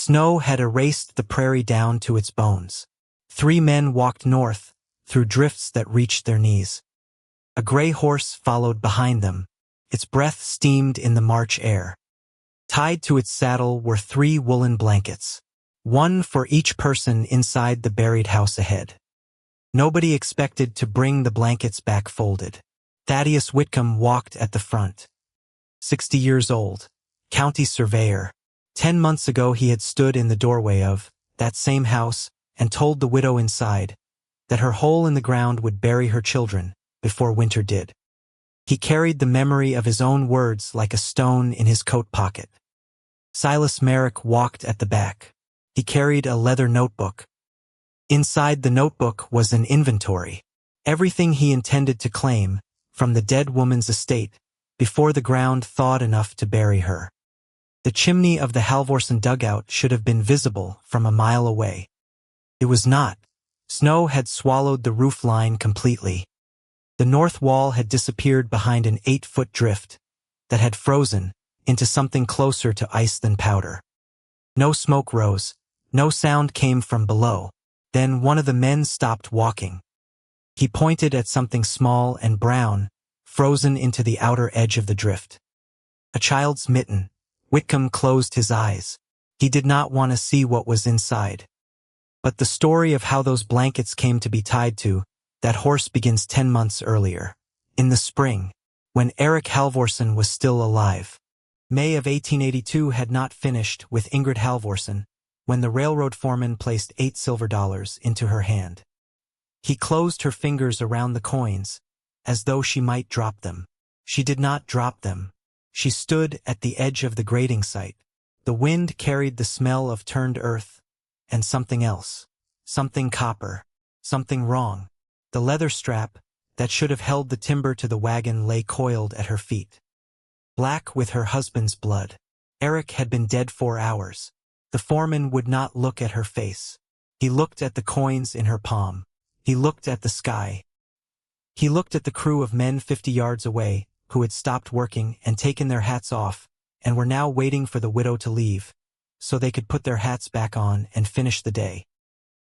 Snow had erased the prairie down to its bones. 3 men walked north, through drifts that reached their knees. A gray horse followed behind them. Its breath steamed in the March air. Tied to its saddle were 3 woolen blankets, one for each person inside the buried house ahead. Nobody expected to bring the blankets back folded. Thaddeus Whitcomb walked at the front. 60 years old, county surveyor. 10 months ago he had stood in the doorway of that same house and told the widow inside that her hole in the ground would bury her children before winter did. He carried the memory of his own words like a stone in his coat pocket. Silas Merrick walked at the back. He carried a leather notebook. Inside the notebook was an inventory, everything he intended to claim from the dead woman's estate before the ground thawed enough to bury her. The chimney of the Halvorsen dugout should have been visible from a mile away. It was not. Snow had swallowed the roof line completely. The north wall had disappeared behind an 8-foot drift that had frozen into something closer to ice than powder. No smoke rose, no sound came from below. Then one of the men stopped walking. He pointed at something small and brown, frozen into the outer edge of the drift. A child's mitten. Whitcomb closed his eyes. He did not want to see what was inside. But the story of how those blankets came to be tied to that horse begins 10 months earlier, in the spring, when Erik Halvorsen was still alive. May of 1882 had not finished with Ingrid Halvorsen when the railroad foreman placed $8 silver into her hand. He closed her fingers around the coins, as though she might drop them. She did not drop them. She stood at the edge of the grading site. The wind carried the smell of turned earth, and something else. Something copper. Something wrong. The leather strap that should have held the timber to the wagon lay coiled at her feet. Black with her husband's blood. Erik had been dead 4 hours. The foreman would not look at her face. He looked at the coins in her palm. He looked at the sky. He looked at the crew of men 50 yards away, who had stopped working and taken their hats off, and were now waiting for the widow to leave, so they could put their hats back on and finish the day.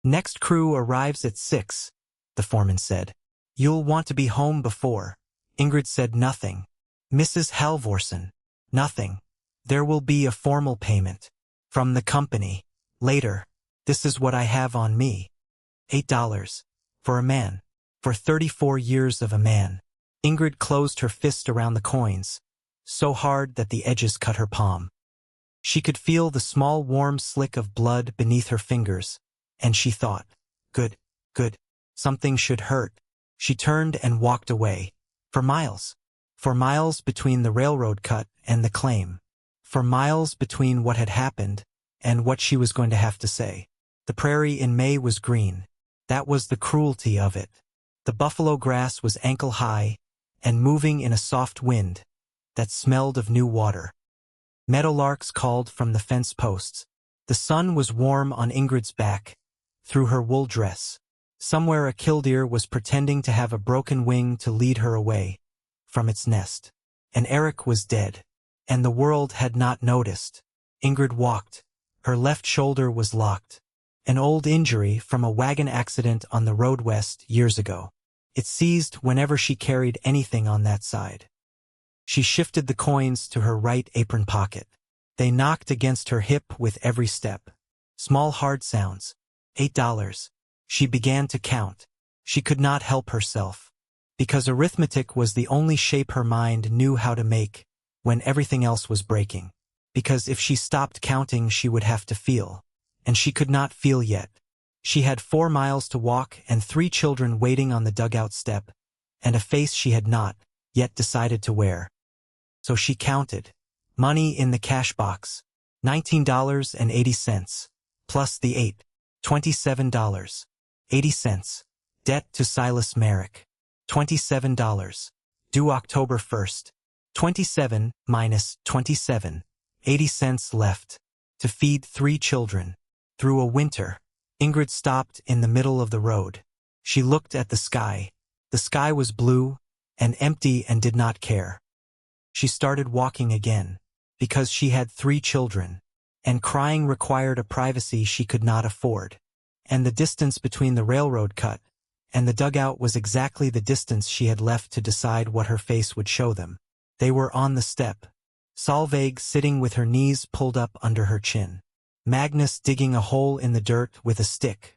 Next crew arrives at 6, the foreman said. You'll want to be home before. Ingrid said nothing. Mrs. Halvorsen. Nothing. There will be a formal payment. From the company. Later. This is what I have on me. $8. For a man. For 34 years of a man. Ingrid closed her fist around the coins, so hard that the edges cut her palm. She could feel the small warm slick of blood beneath her fingers, and she thought, good, something should hurt. She turned and walked away. For miles. For miles between the railroad cut and the claim. For miles between what had happened and what she was going to have to say. The prairie in May was green. That was the cruelty of it. The buffalo grass was ankle-high and moving in a soft wind that smelled of new water. Meadowlarks called from the fence posts. The sun was warm on Ingrid's back, through her wool dress. Somewhere a killdeer was pretending to have a broken wing to lead her away from its nest. And Erik was dead. And the world had not noticed. Ingrid walked. Her left shoulder was locked. An old injury from a wagon accident on the road west years ago. It seized whenever she carried anything on that side. She shifted the coins to her right apron pocket. They knocked against her hip with every step. Small hard sounds. $8. She began to count. She could not help herself. Because arithmetic was the only shape her mind knew how to make when everything else was breaking. Because if she stopped counting she would have to feel. And she could not feel yet. She had 4 miles to walk and 3 children waiting on the dugout step, and a face she had not yet decided to wear. So she counted. Money in the cash box. $19.80. Plus the 8. $27.80. Debt to Silas Merrick. $27. Due October 1st. 27 minus 27. 80 cents left. To feed 3 children. Through a winter. Ingrid stopped in the middle of the road. She looked at the sky. The sky was blue and empty and did not care. She started walking again. Because she had 3 children. and crying required a privacy she could not afford. And the distance between the railroad cut and the dugout was exactly the distance she had left to decide what her face would show them. They were on the step. Solveig sitting with her knees pulled up under her chin. Magnus digging a hole in the dirt with a stick.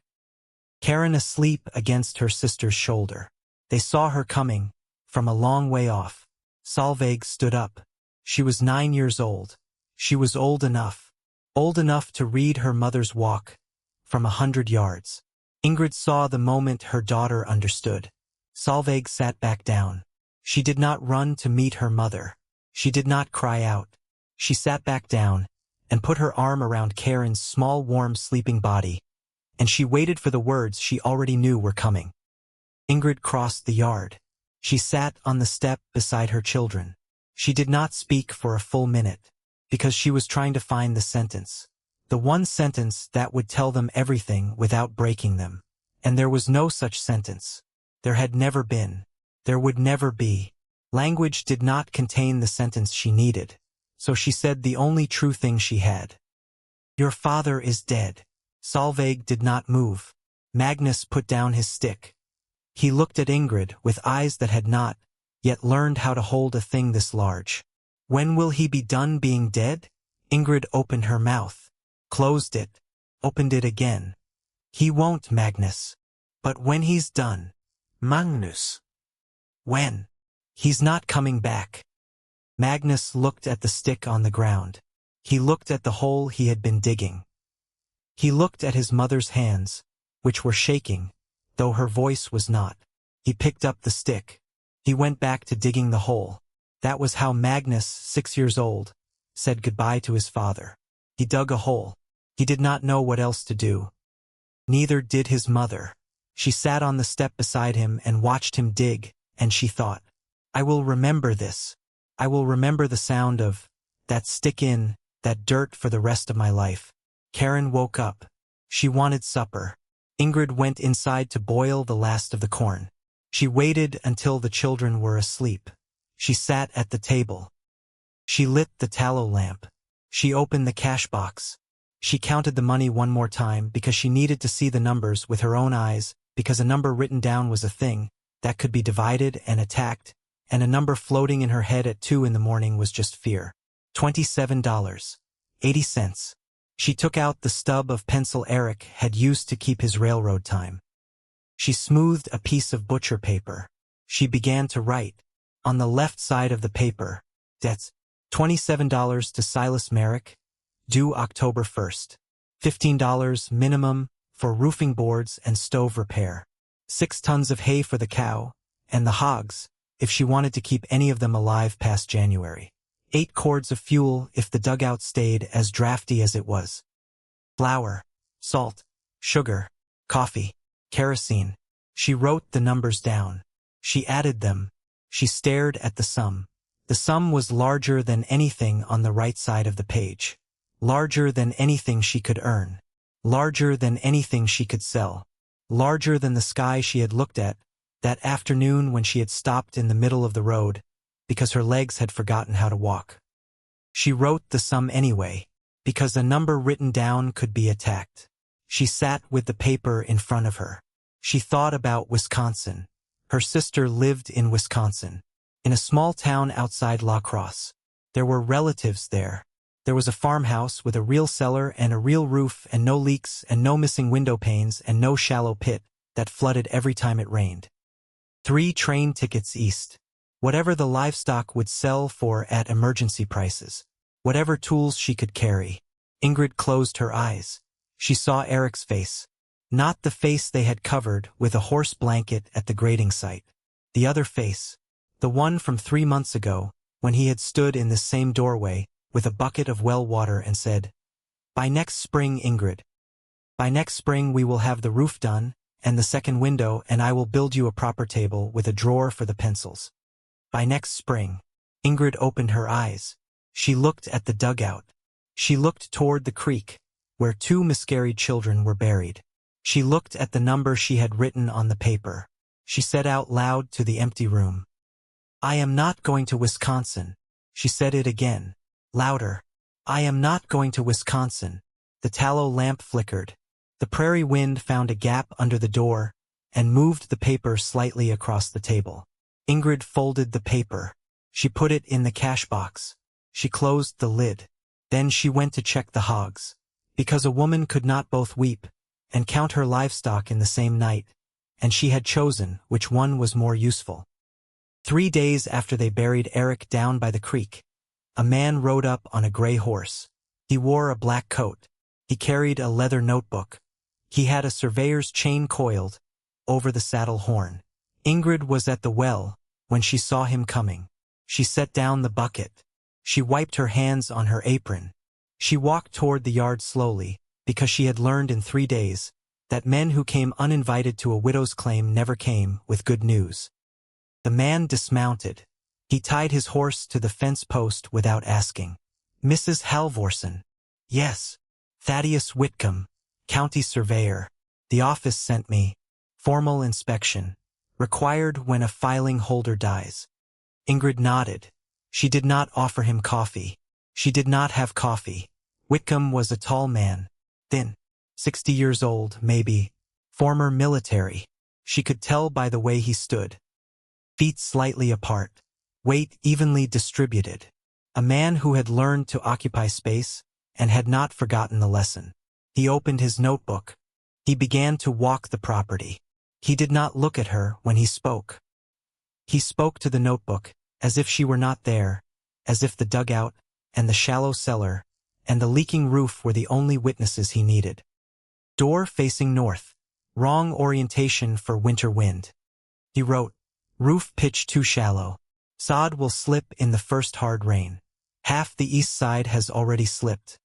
Karen asleep against her sister's shoulder. They saw her coming, from a long way off. Solveig stood up. She was 9 years old. She was old enough to read her mother's walk, from 100 yards. Ingrid saw the moment her daughter understood. Solveig sat back down. She did not run to meet her mother. She did not cry out. She sat back down and put her arm around Karen's small warm sleeping body, and she waited for the words she already knew were coming. Ingrid crossed the yard. She sat on the step beside her children. She did not speak for a full minute, because she was trying to find the sentence. The one sentence that would tell them everything without breaking them. And there was no such sentence. There had never been. There would never be. Language did not contain the sentence she needed, so she said the only true thing she had. Your father is dead. Solveig did not move. Magnus put down his stick. He looked at Ingrid with eyes that had not yet learned how to hold a thing this large. When will he be done being dead? Ingrid opened her mouth, closed it, opened it again. He won't, Magnus. But when he's done. Magnus. When? He's not coming back. Magnus looked at the stick on the ground. He looked at the hole he had been digging. He looked at his mother's hands, which were shaking, though her voice was not. He picked up the stick. He went back to digging the hole. That was how Magnus, 6 years old, said goodbye to his father. He dug a hole. He did not know what else to do. Neither did his mother. She sat on the step beside him and watched him dig, and she thought, I will remember this. I will remember the sound of that stick in that dirt for the rest of my life. Karen woke up. She wanted supper. Ingrid went inside to boil the last of the corn. She waited until the children were asleep. She sat at the table. She lit the tallow lamp. She opened the cash box. She counted the money one more time because she needed to see the numbers with her own eyes, because a number written down was a thing that could be divided and attacked, and a number floating in her head at 2 in the morning was just fear. $27.80. She took out the stub of pencil Eric had used to keep his railroad time. She smoothed a piece of butcher paper. She began to write. On the left side of the paper, debts, $27 to Silas Merrick, due October 1st. $15 minimum for roofing boards and stove repair. 6 tons of hay for the cow and the hogs, if she wanted to keep any of them alive past January. 8 cords of fuel if the dugout stayed as drafty as it was. Flour, salt, sugar, coffee, kerosene. She wrote the numbers down. She added them. She stared at the sum. The sum was larger than anything on the right side of the page. Larger than anything she could earn. Larger than anything she could sell. Larger than the sky she had looked at that afternoon when she had stopped in the middle of the road because her legs had forgotten how to walk. She wrote the sum anyway, because a number written down could be attacked. She sat with the paper in front of her. She thought about Wisconsin. Her sister lived in Wisconsin, in a small town outside La Crosse. There were relatives there. There was a farmhouse with a real cellar and a real roof and no leaks and no missing window panes and no shallow pit that flooded every time it rained. 3 train tickets east. Whatever the livestock would sell for at emergency prices. Whatever tools she could carry. Ingrid closed her eyes. She saw Eric's face. Not the face they had covered with a horse blanket at the grading site. The other face. The one from 3 months ago, when he had stood in this same doorway with a bucket of well water and said, By next spring, Ingrid. By next spring we will have the roof done, and the second window, and I will build you a proper table with a drawer for the pencils. By next spring. Ingrid opened her eyes. She looked at the dugout. She looked toward the creek, where 2 miscarried children were buried. She looked at the number she had written on the paper. She said out loud to the empty room, I am not going to Wisconsin. She said it again, louder. I am not going to Wisconsin. The tallow lamp flickered. The prairie wind found a gap under the door and moved the paper slightly across the table. Ingrid folded the paper. She put it in the cash box. She closed the lid. Then she went to check the hogs. Because a woman could not both weep and count her livestock in the same night, and she had chosen which one was more useful. 3 days after they buried Eric down by the creek, a man rode up on a gray horse. He wore a black coat. He carried a leather notebook. He had a surveyor's chain coiled over the saddle horn. Ingrid was at the well when she saw him coming. She set down the bucket. She wiped her hands on her apron. She walked toward the yard slowly, because she had learned in 3 days that men who came uninvited to a widow's claim never came with good news. The man dismounted. He tied his horse to the fence post without asking. Mrs. Halvorsen. Yes. Thaddeus Whitcomb, county surveyor. The office sent me. Formal inspection. Required when a filing holder dies. Ingrid nodded. She did not offer him coffee. She did not have coffee. Whitcomb was a tall man. Thin. 60 years old, maybe. Former military. She could tell by the way he stood. Feet slightly apart. Weight evenly distributed. A man who had learned to occupy space and had not forgotten the lesson. He opened his notebook. He began to walk the property. He did not look at her when he spoke. He spoke to the notebook as if she were not there, as if the dugout and the shallow cellar and the leaking roof were the only witnesses he needed. Door facing north. Wrong orientation for winter wind. He wrote, roof pitch too shallow. Sod will slip in the first hard rain. Half the east side has already slipped.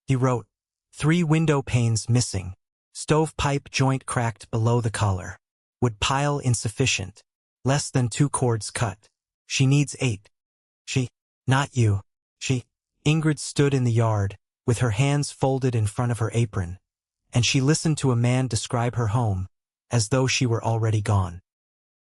He wrote, 3 window panes missing. Stovepipe joint cracked below the collar. Wood pile insufficient. Less than 2 cords cut. She needs 8. She, not you. She. Ingrid stood in the yard, with her hands folded in front of her apron, and she listened to a man describe her home, as though she were already gone.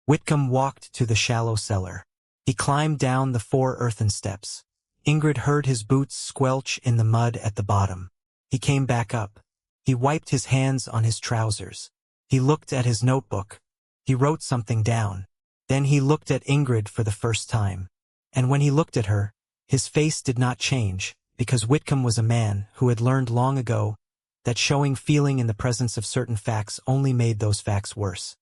Whitcomb walked to the shallow cellar. He climbed down the 4 earthen steps. Ingrid heard his boots squelch in the mud at the bottom. He came back up. He wiped his hands on his trousers. He looked at his notebook. He wrote something down. Then he looked at Ingrid for the first time. And when he looked at her, his face did not change, because Whitcomb was a man who had learned long ago that showing feeling in the presence of certain facts only made those facts worse.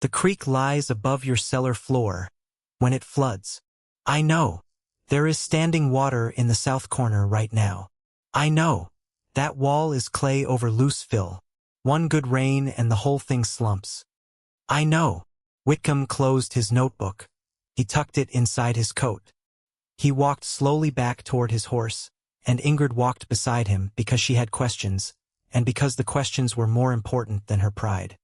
The creek lies above your cellar floor when it floods. I know. There is standing water in the south corner right now. I know. That wall is clay over loose fill. One good rain and the whole thing slumps. I know. Whitcomb closed his notebook. He tucked it inside his coat. He walked slowly back toward his horse, and Ingrid walked beside him because she had questions, and because the questions were more important than her pride.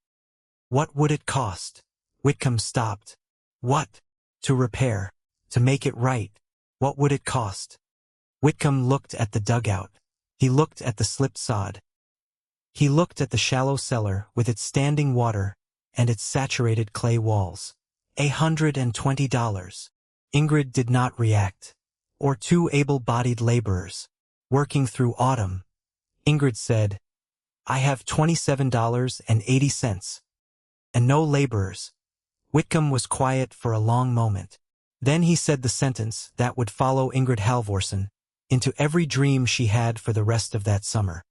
What would it cost? Whitcomb stopped. What? To repair. To make it right. What would it cost? Whitcomb looked at the dugout. He looked at the slipped sod. He looked at the shallow cellar with its standing water and its saturated clay walls. $120. Ingrid did not react. Or 2 able-bodied laborers. Working through autumn. Ingrid said, I have $27.80. And no laborers. Whitcomb was quiet for a long moment. Then he said the sentence that would follow Ingrid Halvorsen into every dream she had for the rest of that summer.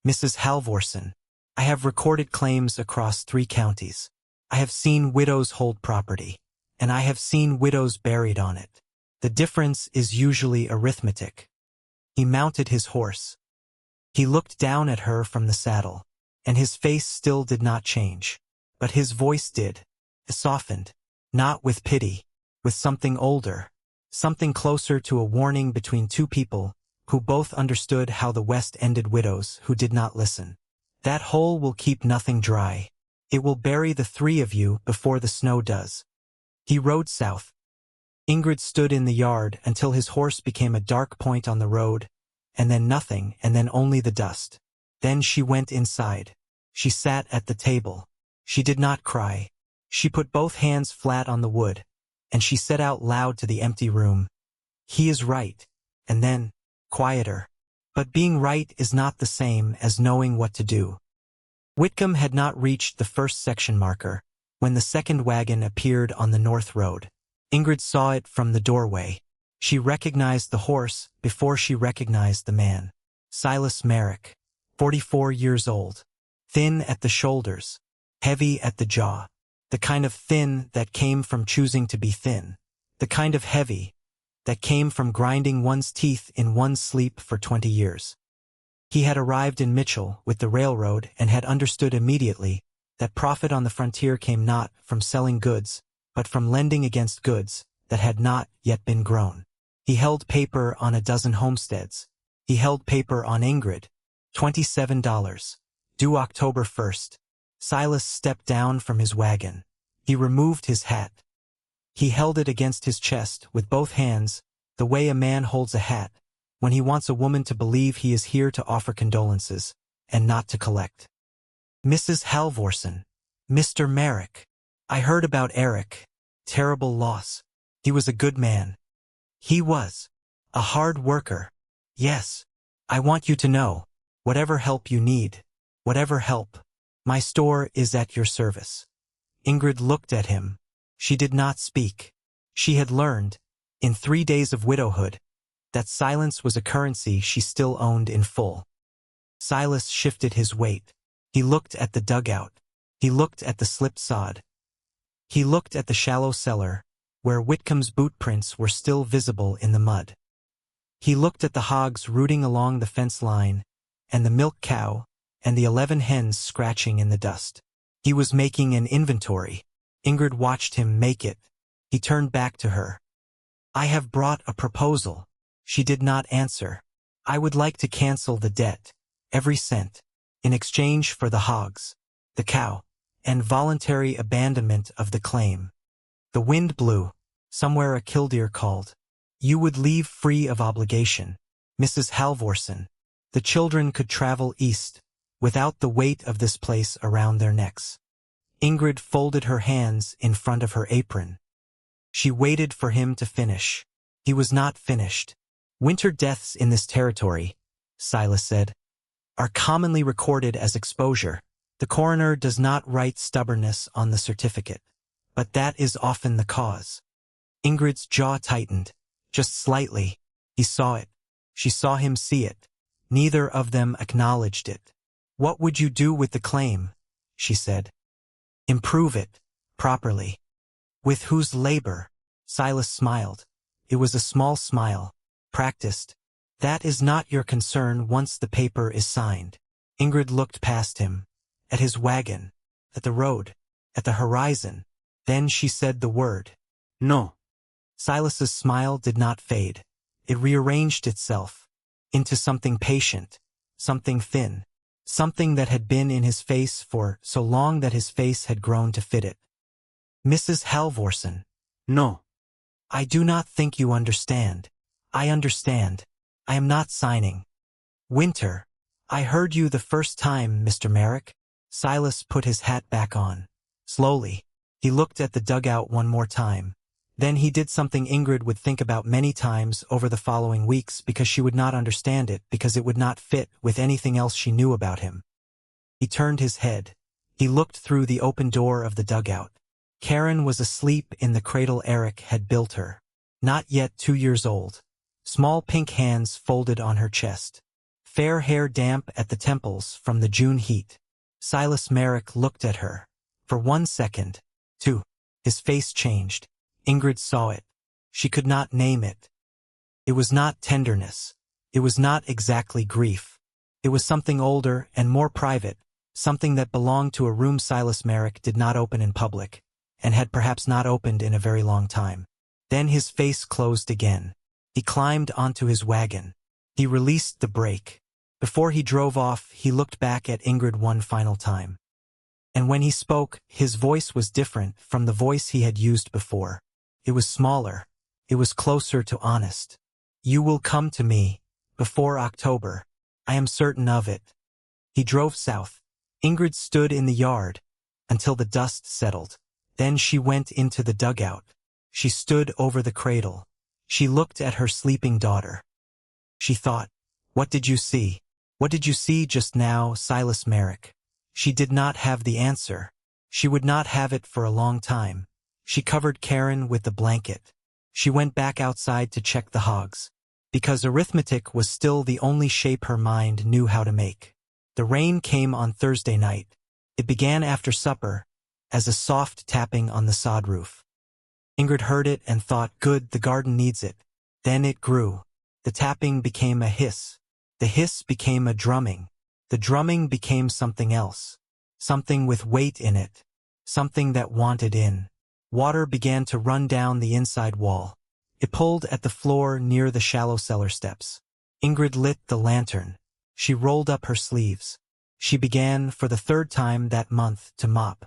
Mrs. Halvorsen, I have recorded claims across 3 counties. I have seen widows hold property, and I have seen widows buried on it. The difference is usually arithmetic. He mounted his horse. He looked down at her from the saddle, and his face still did not change. But his voice did. It softened, not with pity, with something older, something closer to a warning between 2 people who both understood how the West ended widows who did not listen. That hole will keep nothing dry. It will bury the 3 of you before the snow does. He rode south. Ingrid stood in the yard until his horse became a dark point on the road, and then nothing, and then only the dust. Then she went inside. She sat at the table. She did not cry. She put both hands flat on the wood, and she said out loud to the empty room, He is right. And then, quieter, But being right is not the same as knowing what to do. Whitcomb had not reached the first section marker when the second wagon appeared on the north road. Ingrid saw it from the doorway. She recognized the horse before she recognized the man. Silas Merrick, 44 years old. Thin at the shoulders, heavy at the jaw. The kind of thin that came from choosing to be thin. The kind of heavy that came from grinding one's teeth in one's sleep for 20 years. He had arrived in Mitchell with the railroad and had understood immediately that profit on the frontier came not from selling goods, but from lending against goods that had not yet been grown. He held paper on a dozen homesteads. He held paper on Ingrid, $27, due October 1st. Silas stepped down from his wagon. He removed his hat. He held it against his chest with both hands, the way a man holds a hat, when he wants a woman to believe he is here to offer condolences, and not to collect. Mrs. Halvorsen, Mr. Merrick. I heard about Eric. Terrible loss. He was a good man. He was. A hard worker. Yes. I want you to know. Whatever help you need. Whatever help. My store is at your service. Ingrid looked at him. She did not speak. She had learned, in 3 days of widowhood, that silence was a currency she still owned in full. Silas shifted his weight. He looked at the dugout. He looked at the slipped sod. He looked at the shallow cellar, where Whitcomb's boot prints were still visible in the mud. He looked at the hogs rooting along the fence line, and the milk cow, and the 11 hens scratching in the dust. He was making an inventory. Ingrid watched him make it. He turned back to her. I have brought a proposal. She did not answer. I would like to cancel the debt, every cent, in exchange for the hogs, the cow, and voluntary abandonment of the claim. The wind blew. Somewhere a killdeer called. You would leave free of obligation, Mrs. Halvorsen. The children could travel east, without the weight of this place around their necks. Ingrid folded her hands in front of her apron. She waited for him to finish. He was not finished. Winter deaths in this territory, Silas said, are commonly recorded as exposure. The coroner does not write stubbornness on the certificate, but that is often the cause. Ingrid's jaw tightened, just slightly. He saw it. She saw him see it. Neither of them acknowledged it. What would you do with the claim? She said. Improve it, properly. With whose labor? Silas smiled. It was a small smile. Practiced. That is not your concern once the paper is signed. Ingrid looked past him, at his wagon, at the road, at the horizon. Then she said the word. No. Silas's smile did not fade. It rearranged itself into something patient, something thin, something that had been in his face for so long that his face had grown to fit it. Mrs. Halvorsen. No. I do not think you understand. I understand. I am not signing. Winter. I heard you the first time, Mr. Merrick. Silas put his hat back on. Slowly. He looked at the dugout one more time. Then he did something Ingrid would think about many times over the following weeks because she would not understand it, because it would not fit with anything else she knew about him. He turned his head. He looked through the open door of the dugout. Karen was asleep in the cradle Eric had built her. Not yet 2 years old. Small pink hands folded on her chest. Fair hair damp at the temples from the June heat. Silas Merrick looked at her. For 1 second. 2. His face changed. Ingrid saw it. She could not name it. It was not tenderness. It was not exactly grief. It was something older and more private, something that belonged to a room Silas Merrick did not open in public, and had perhaps not opened in a very long time. Then his face closed again. He climbed onto his wagon. He released the brake. Before he drove off, he looked back at Ingrid one final time. And when he spoke, his voice was different from the voice he had used before. It was smaller. It was closer to honest. You will come to me, before October. I am certain of it. He drove south. Ingrid stood in the yard, until the dust settled. Then she went into the dugout. She stood over the cradle. She looked at her sleeping daughter. She thought, What did you see? What did you see just now, Silas Merrick? She did not have the answer. She would not have it for a long time. She covered Karen with the blanket. She went back outside to check the hogs, because arithmetic was still the only shape her mind knew how to make. The rain came on Thursday night. It began after supper, as a soft tapping on the sod roof. Ingrid heard it and thought, good, the garden needs it. Then it grew. The tapping became a hiss. The hiss became a drumming. The drumming became something else. Something with weight in it. Something that wanted in. Water began to run down the inside wall. It pulled at the floor near the shallow cellar steps. Ingrid lit the lantern. She rolled up her sleeves. She began, for the third time that month, to mop.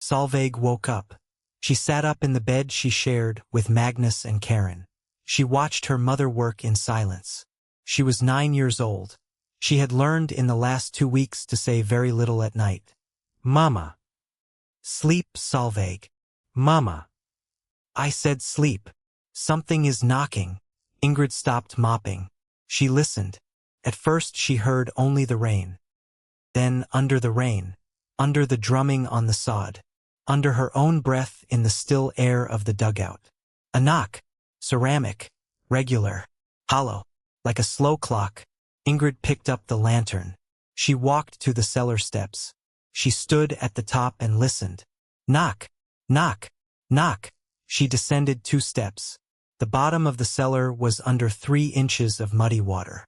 Solveig woke up. She sat up in the bed she shared with Magnus and Karen. She watched her mother work in silence. She was 9 years old. She had learned in the last 2 weeks to say very little at night. Mama. Sleep, Solveig. Mama. I said sleep. Something is knocking. Ingrid stopped mopping. She listened. At first she heard only the rain. Then under the rain, under the drumming on the sod, under her own breath in the still air of the dugout. A knock. Ceramic. Regular. Hollow. Like a slow clock. Ingrid picked up the lantern. She walked to the cellar steps. She stood at the top and listened. Knock. Knock. Knock. She descended 2 steps. The bottom of the cellar was under 3 inches of muddy water.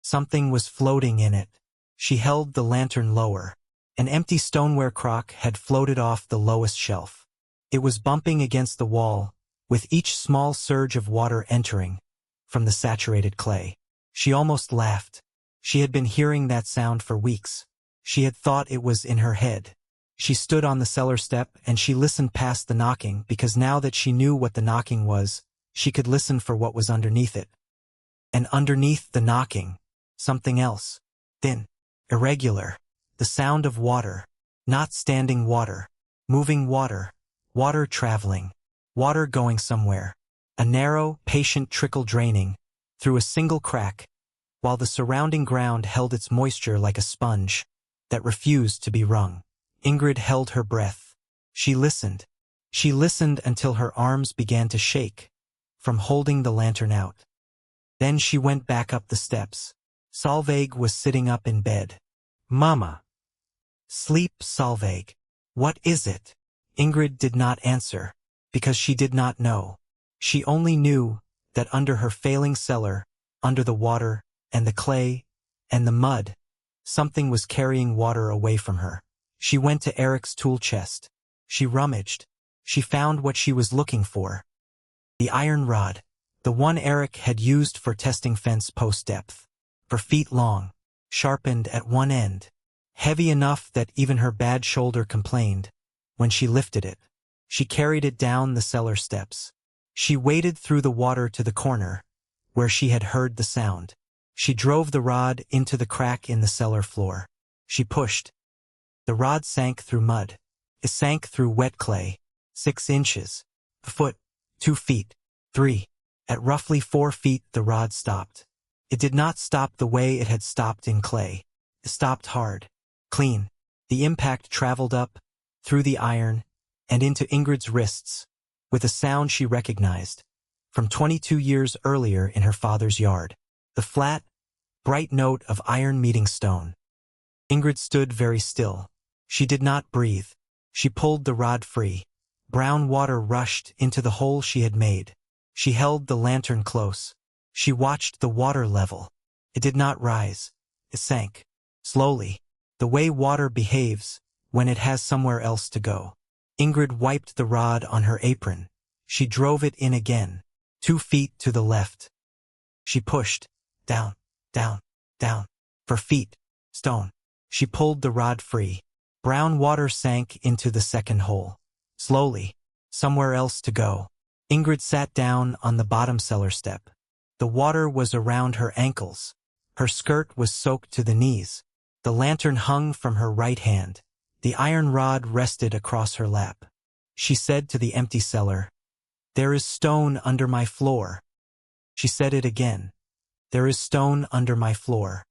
Something was floating in it. She held the lantern lower. An empty stoneware crock had floated off the lowest shelf. It was bumping against the wall, with each small surge of water entering from the saturated clay. She almost laughed. She had been hearing that sound for weeks. She had thought it was in her head. She stood on the cellar step and she listened past the knocking, because now that she knew what the knocking was, she could listen for what was underneath it. And underneath the knocking, something else. Thin. Irregular. The sound of water. Not standing water. Moving water. Water traveling. Water going somewhere. A narrow, patient trickle draining through a single crack, while the surrounding ground held its moisture like a sponge that refused to be wrung. Ingrid held her breath. She listened. She listened until her arms began to shake from holding the lantern out. Then she went back up the steps. Solveig was sitting up in bed. Mama. Sleep, Solveig. What is it? Ingrid did not answer, because she did not know. She only knew that under her failing cellar, under the water, and the clay, and the mud, something was carrying water away from her. She went to Eric's tool chest. She rummaged. She found what she was looking for. The iron rod, the one Eric had used for testing fence post depth, for feet long, sharpened at one end, heavy enough that even her bad shoulder complained when she lifted it. She carried it down the cellar steps. She waded through the water to the corner, where she had heard the sound. She drove the rod into the crack in the cellar floor. She pushed. The rod sank through mud. It sank through wet clay. 6 inches. A foot. 2 feet. 3. At roughly 4 feet the rod stopped. It did not stop the way it had stopped in clay. It stopped hard. Clean. The impact traveled up, through the iron, and into Ingrid's wrists, with a sound she recognized, from 22 years earlier in her father's yard. The flat, bright note of iron meeting stone. Ingrid stood very still. She did not breathe. She pulled the rod free. Brown water rushed into the hole she had made. She held the lantern close. She watched the water level. It did not rise. It sank. Slowly. The way water behaves when it has somewhere else to go. Ingrid wiped the rod on her apron. She drove it in again, 2 feet to the left. She pushed. Down, down, down. For feet. Stone. She pulled the rod free. Brown water sank into the second hole. Slowly. Somewhere else to go. Ingrid sat down on the bottom cellar step. The water was around her ankles. Her skirt was soaked to the knees. The lantern hung from her right hand. The iron rod rested across her lap. She said to the empty cellar, "There is stone under my floor." She said it again. There is stone under my floor.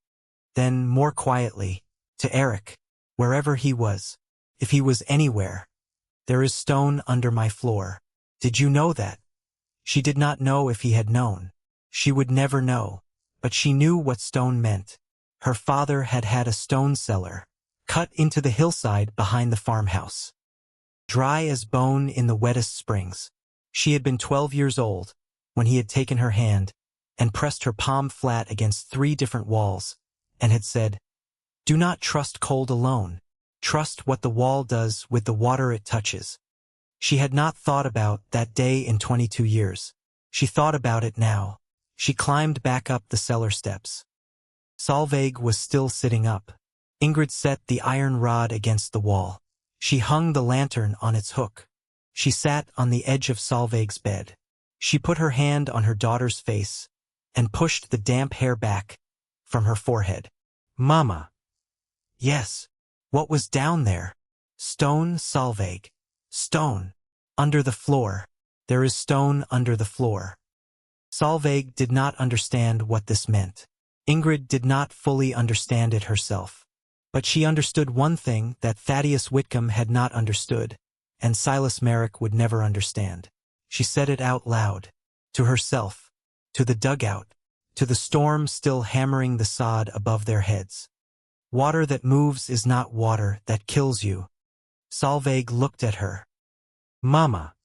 Then, more quietly, to Eric, wherever he was, if he was anywhere, there is stone under my floor. Did you know that? She did not know if he had known. She would never know. But she knew what stone meant. Her father had had a stone cellar, cut into the hillside behind the farmhouse. Dry as bone in the wettest springs. She had been 12 years old when he had taken her hand and pressed her palm flat against 3 different walls, and had said, "Do not trust cold alone. Trust what the wall does with the water it touches." She had not thought about that day in 22 years. She thought about it now. She climbed back up the cellar steps. Solveig was still sitting up. Ingrid set the iron rod against the wall. She hung the lantern on its hook. She sat on the edge of Solveig's bed. She put her hand on her daughter's face and pushed the damp hair back from her forehead. "Mama." "Yes." "What was down there?" "Stone, Solveig. Stone. Under the floor. There is stone under the floor." Solveig did not understand what this meant. Ingrid did not fully understand it herself. But she understood one thing that Thaddeus Whitcomb had not understood, and Silas Merrick would never understand. She said it out loud. To herself. To the dugout. To the storm still hammering the sod above their heads. "Water that moves is not water that kills you." Solveig looked at her. "Mama."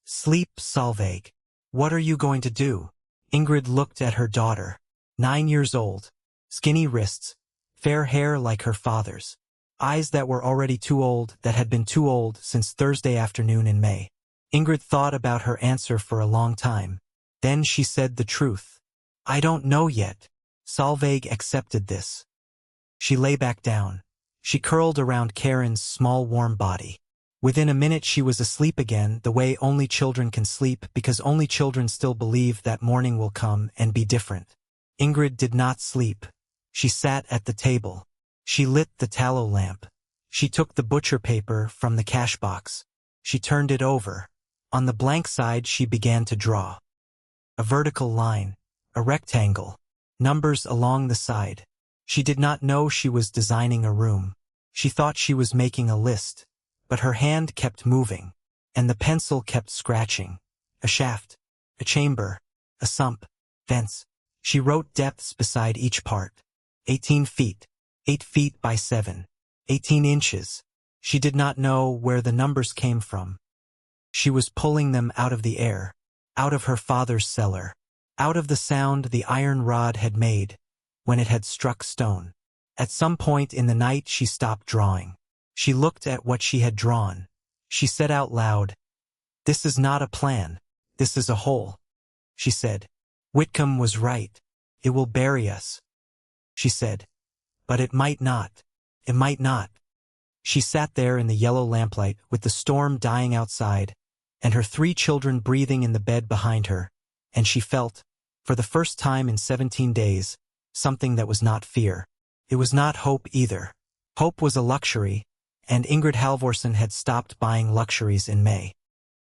"Sleep, Solveig. What are you going to do?" Ingrid looked at her daughter. 9 years old. Skinny wrists. Fair hair like her father's. Eyes that were already too old, that had been too old since Thursday afternoon in May. Ingrid thought about her answer for a long time. Then she said the truth. "I don't know yet." Solveig accepted this. She lay back down. She curled around Karen's small warm body. Within a minute she was asleep again, the way only children can sleep, because only children still believe that morning will come and be different. Ingrid did not sleep. She sat at the table. She lit the tallow lamp. She took the butcher paper from the cash box. She turned it over. On the blank side she began to draw. A vertical line. A rectangle. Numbers along the side. She did not know she was designing a room. She thought she was making a list. But her hand kept moving. And the pencil kept scratching. A shaft. A chamber. A sump. Vents. She wrote depths beside each part. 18 feet. 8 feet by 7. 18 inches. She did not know where the numbers came from. She was pulling them out of the air. Out of her father's cellar. Out of the sound the iron rod had made when it had struck stone. At some point in the night she stopped drawing. She looked at what she had drawn. She said out loud, "This is not a plan. This is a hole." She said, "Whitcomb was right. It will bury us." She said, "But it might not. It might not." She sat there in the yellow lamplight with the storm dying outside and her 3 children breathing in the bed behind her, and she felt, for the first time in 17 days, something that was not fear. It was not hope either. Hope was a luxury, and Ingrid Halvorsen had stopped buying luxuries in May.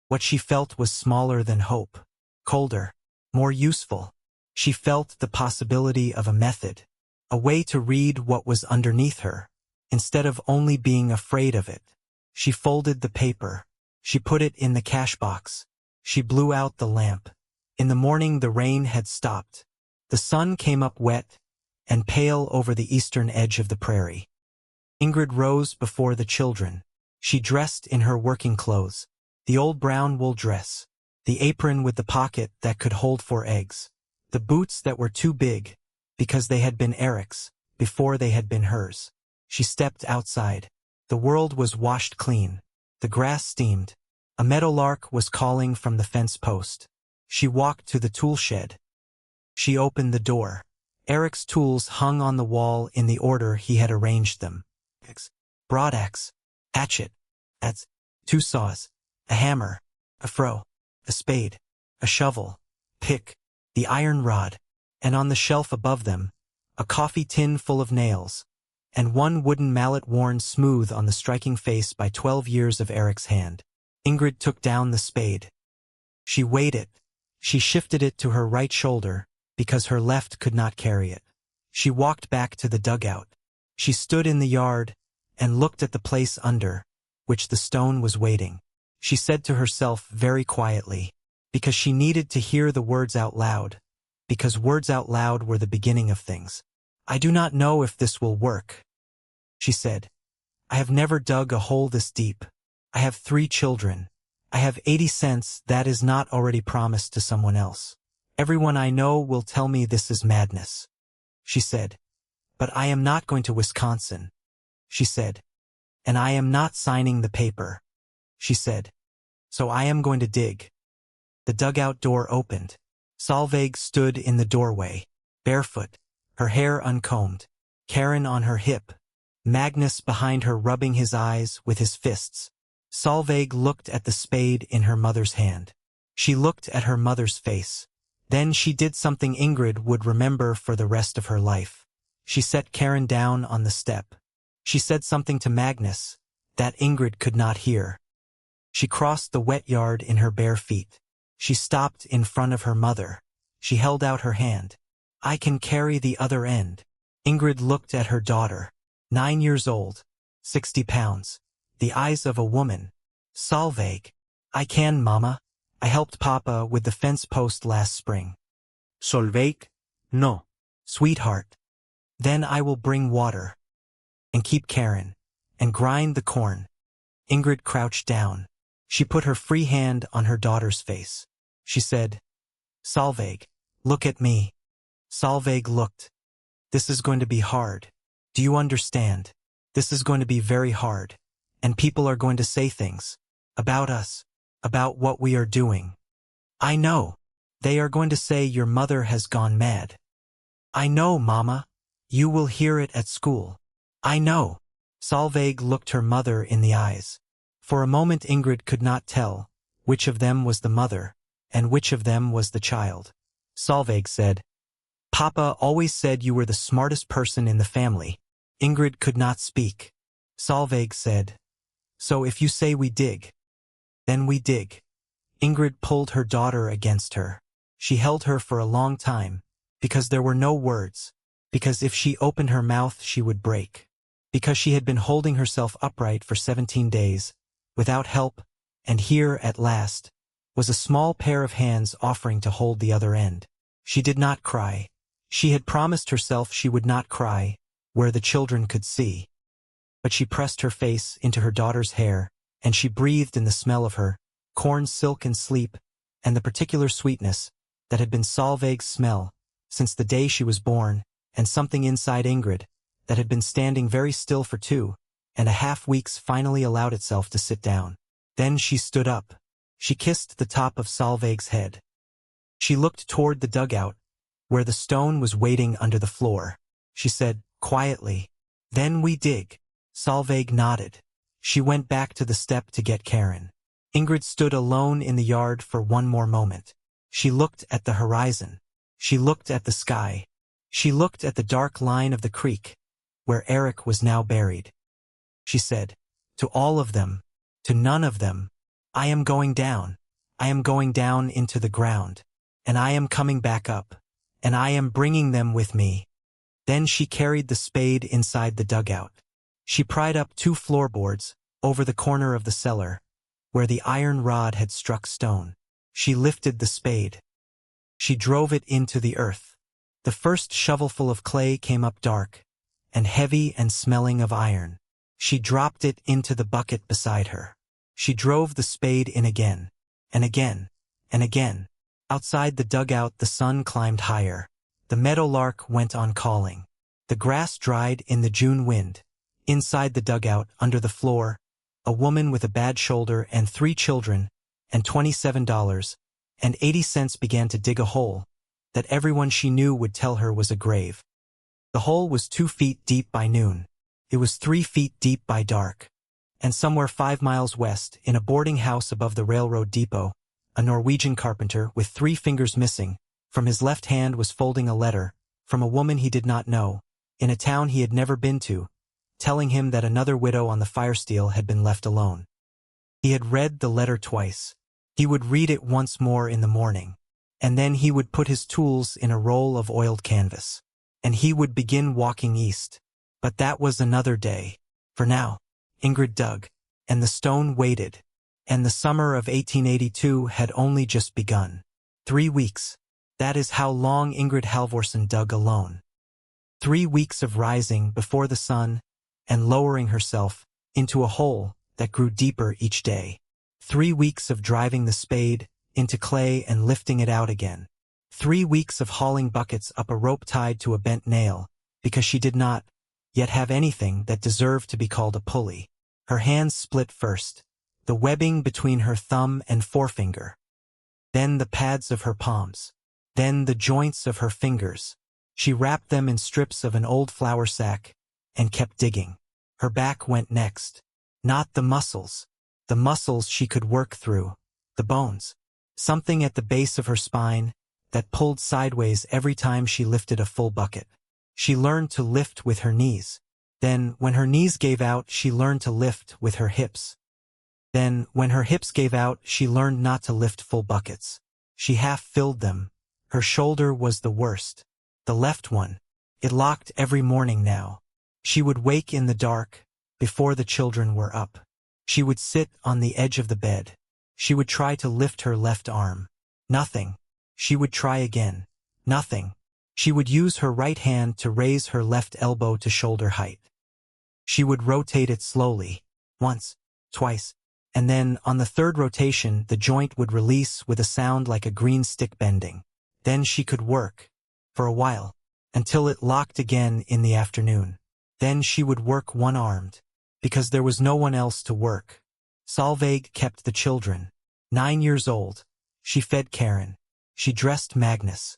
What she felt was smaller than hope, colder, more useful. She felt the possibility of a method, a way to read what was underneath her, instead of only being afraid of it. She folded the paper. She put it in the cash box. She blew out the lamp. In the morning the rain had stopped. The sun came up wet and pale over the eastern edge of the prairie. Ingrid rose before the children. She dressed in her working clothes, the old brown wool dress, the apron with the pocket that could hold 4 eggs, the boots that were too big, because they had been Eric's, before they had been hers. She stepped outside. The world was washed clean. The grass steamed. A meadowlark was calling from the fence post. She walked to the tool shed. She opened the door. Eric's tools hung on the wall in the order he had arranged them. Broadaxe, hatchet, adze, 2 saws, a hammer, a froe, a spade, a shovel, pick, the iron rod, and on the shelf above them, a coffee tin full of nails, and 1 wooden mallet worn smooth on the striking face by 12 years of Eric's hand. Ingrid took down the spade. She weighed it. She shifted it to her right shoulder, because her left could not carry it. She walked back to the dugout. She stood in the yard and looked at the place under which the stone was waiting. She said to herself very quietly, because she needed to hear the words out loud, because words out loud were the beginning of things. "I do not know if this will work," she said. "I have never dug a hole this deep. I have 3 children. I have 80 cents that is not already promised to someone else. Everyone I know will tell me this is madness," she said. "But I am not going to Wisconsin," she said. "And I am not signing the paper," she said. "So I am going to dig." The dugout door opened. Solveig stood in the doorway, barefoot, her hair uncombed, Karen on her hip, Magnus behind her rubbing his eyes with his fists. Solveig looked at the spade in her mother's hand. She looked at her mother's face. Then she did something Ingrid would remember for the rest of her life. She set Karen down on the step. She said something to Magnus that Ingrid could not hear. She crossed the wet yard in her bare feet. She stopped in front of her mother. She held out her hand. "I can carry the other end." Ingrid looked at her daughter, 9 years old, 60 pounds, the eyes of a woman. "Solveig." "I can, Mama. I helped Papa with the fence post last spring." "Solveig, no." "Sweetheart." "Then I will bring water. And keep Karen. And grind the corn." Ingrid crouched down. She put her free hand on her daughter's face. She said, "Solveig, look at me." Solveig looked. "This is going to be hard. Do you understand? This is going to be very hard. And people are going to say things. About us. About what we are doing. I know. They are going to say your mother has gone mad. I know, Mama. You will hear it at school. I know." Solveig looked her mother in the eyes. For a moment Ingrid could not tell which of them was the mother and which of them was the child. Solveig said, "Papa always said you were the smartest person in the family." Ingrid could not speak. Solveig said, "So if you say we dig, then we dig." Ingrid pulled her daughter against her. She held her for a long time, because there were no words, because if she opened her mouth she would break, because she had been holding herself upright for 17 days, without help, and here, at last, was a small pair of hands offering to hold the other end. She did not cry. She had promised herself she would not cry, where the children could see. But she pressed her face into her daughter's hair, and she breathed in the smell of her, corn silk and sleep, and the particular sweetness that had been Solveig's smell since the day she was born, and something inside Ingrid that had been standing very still for 2.5 weeks finally allowed itself to sit down. Then she stood up. She kissed the top of Solveig's head. She looked toward the dugout, where the stone was waiting under the floor. She said, quietly, "Then we dig." Solveig nodded. She went back to the step to get Karen. Ingrid stood alone in the yard for one more moment. She looked at the horizon. She looked at the sky. She looked at the dark line of the creek, where Eric was now buried. She said, "To all of them, to none of them, I am going down. I am going down into the ground. And I am coming back up. And I am bringing them with me." Then she carried the spade inside the dugout. She pried up 2 floorboards over the corner of the cellar, where the iron rod had struck stone. She lifted the spade. She drove it into the earth. The first shovelful of clay came up dark, and heavy and smelling of iron. She dropped it into the bucket beside her. She drove the spade in again, and again, and again. Outside the dugout the sun climbed higher. The meadowlark went on calling. The grass dried in the June wind. Inside the dugout, under the floor, a woman with a bad shoulder and 3 children, and $27.80 began to dig a hole that everyone she knew would tell her was a grave. The hole was 2 feet deep by noon. It was 3 feet deep by dark. And somewhere 5 miles west, in a boarding house above the railroad depot, a Norwegian carpenter with 3 fingers missing from his left hand was folding a letter from a woman he did not know, in a town he had never been to, telling him that another widow on the firesteel had been left alone. He had read the letter twice. He would read it once more in the morning. And then he would put his tools in a roll of oiled canvas. And he would begin walking east. But that was another day. For now, Ingrid dug, and the stone waited. And the summer of 1882 had only just begun. 3 weeks. That is how long Ingrid Halvorsen dug alone. 3 weeks of rising before the sun and lowering herself into a hole that grew deeper each day. 3 weeks of driving the spade into clay and lifting it out again. 3 weeks of hauling buckets up a rope tied to a bent nail, because she did not yet have anything that deserved to be called a pulley. Her hands split first, the webbing between her thumb and forefinger. Then the pads of her palms. Then the joints of her fingers. She wrapped them in strips of an old flour sack and kept digging. Her back went next. Not the muscles. The muscles she could work through. The bones. Something at the base of her spine that pulled sideways every time she lifted a full bucket. She learned to lift with her knees. Then, when her knees gave out, she learned to lift with her hips. Then, when her hips gave out, she learned not to lift full buckets. She half filled them. Her shoulder was the worst. The left one. It locked every morning now. She would wake in the dark, before the children were up. She would sit on the edge of the bed. She would try to lift her left arm. Nothing. She would try again. Nothing. She would use her right hand to raise her left elbow to shoulder height. She would rotate it slowly. Once. Twice. And then, on the third rotation, the joint would release with a sound like a green stick bending. Then she could work. For a while. Until it locked again in the afternoon. Then she would work one-armed. Because there was no one else to work. Solveig kept the children. 9 years old. She fed Karen. She dressed Magnus.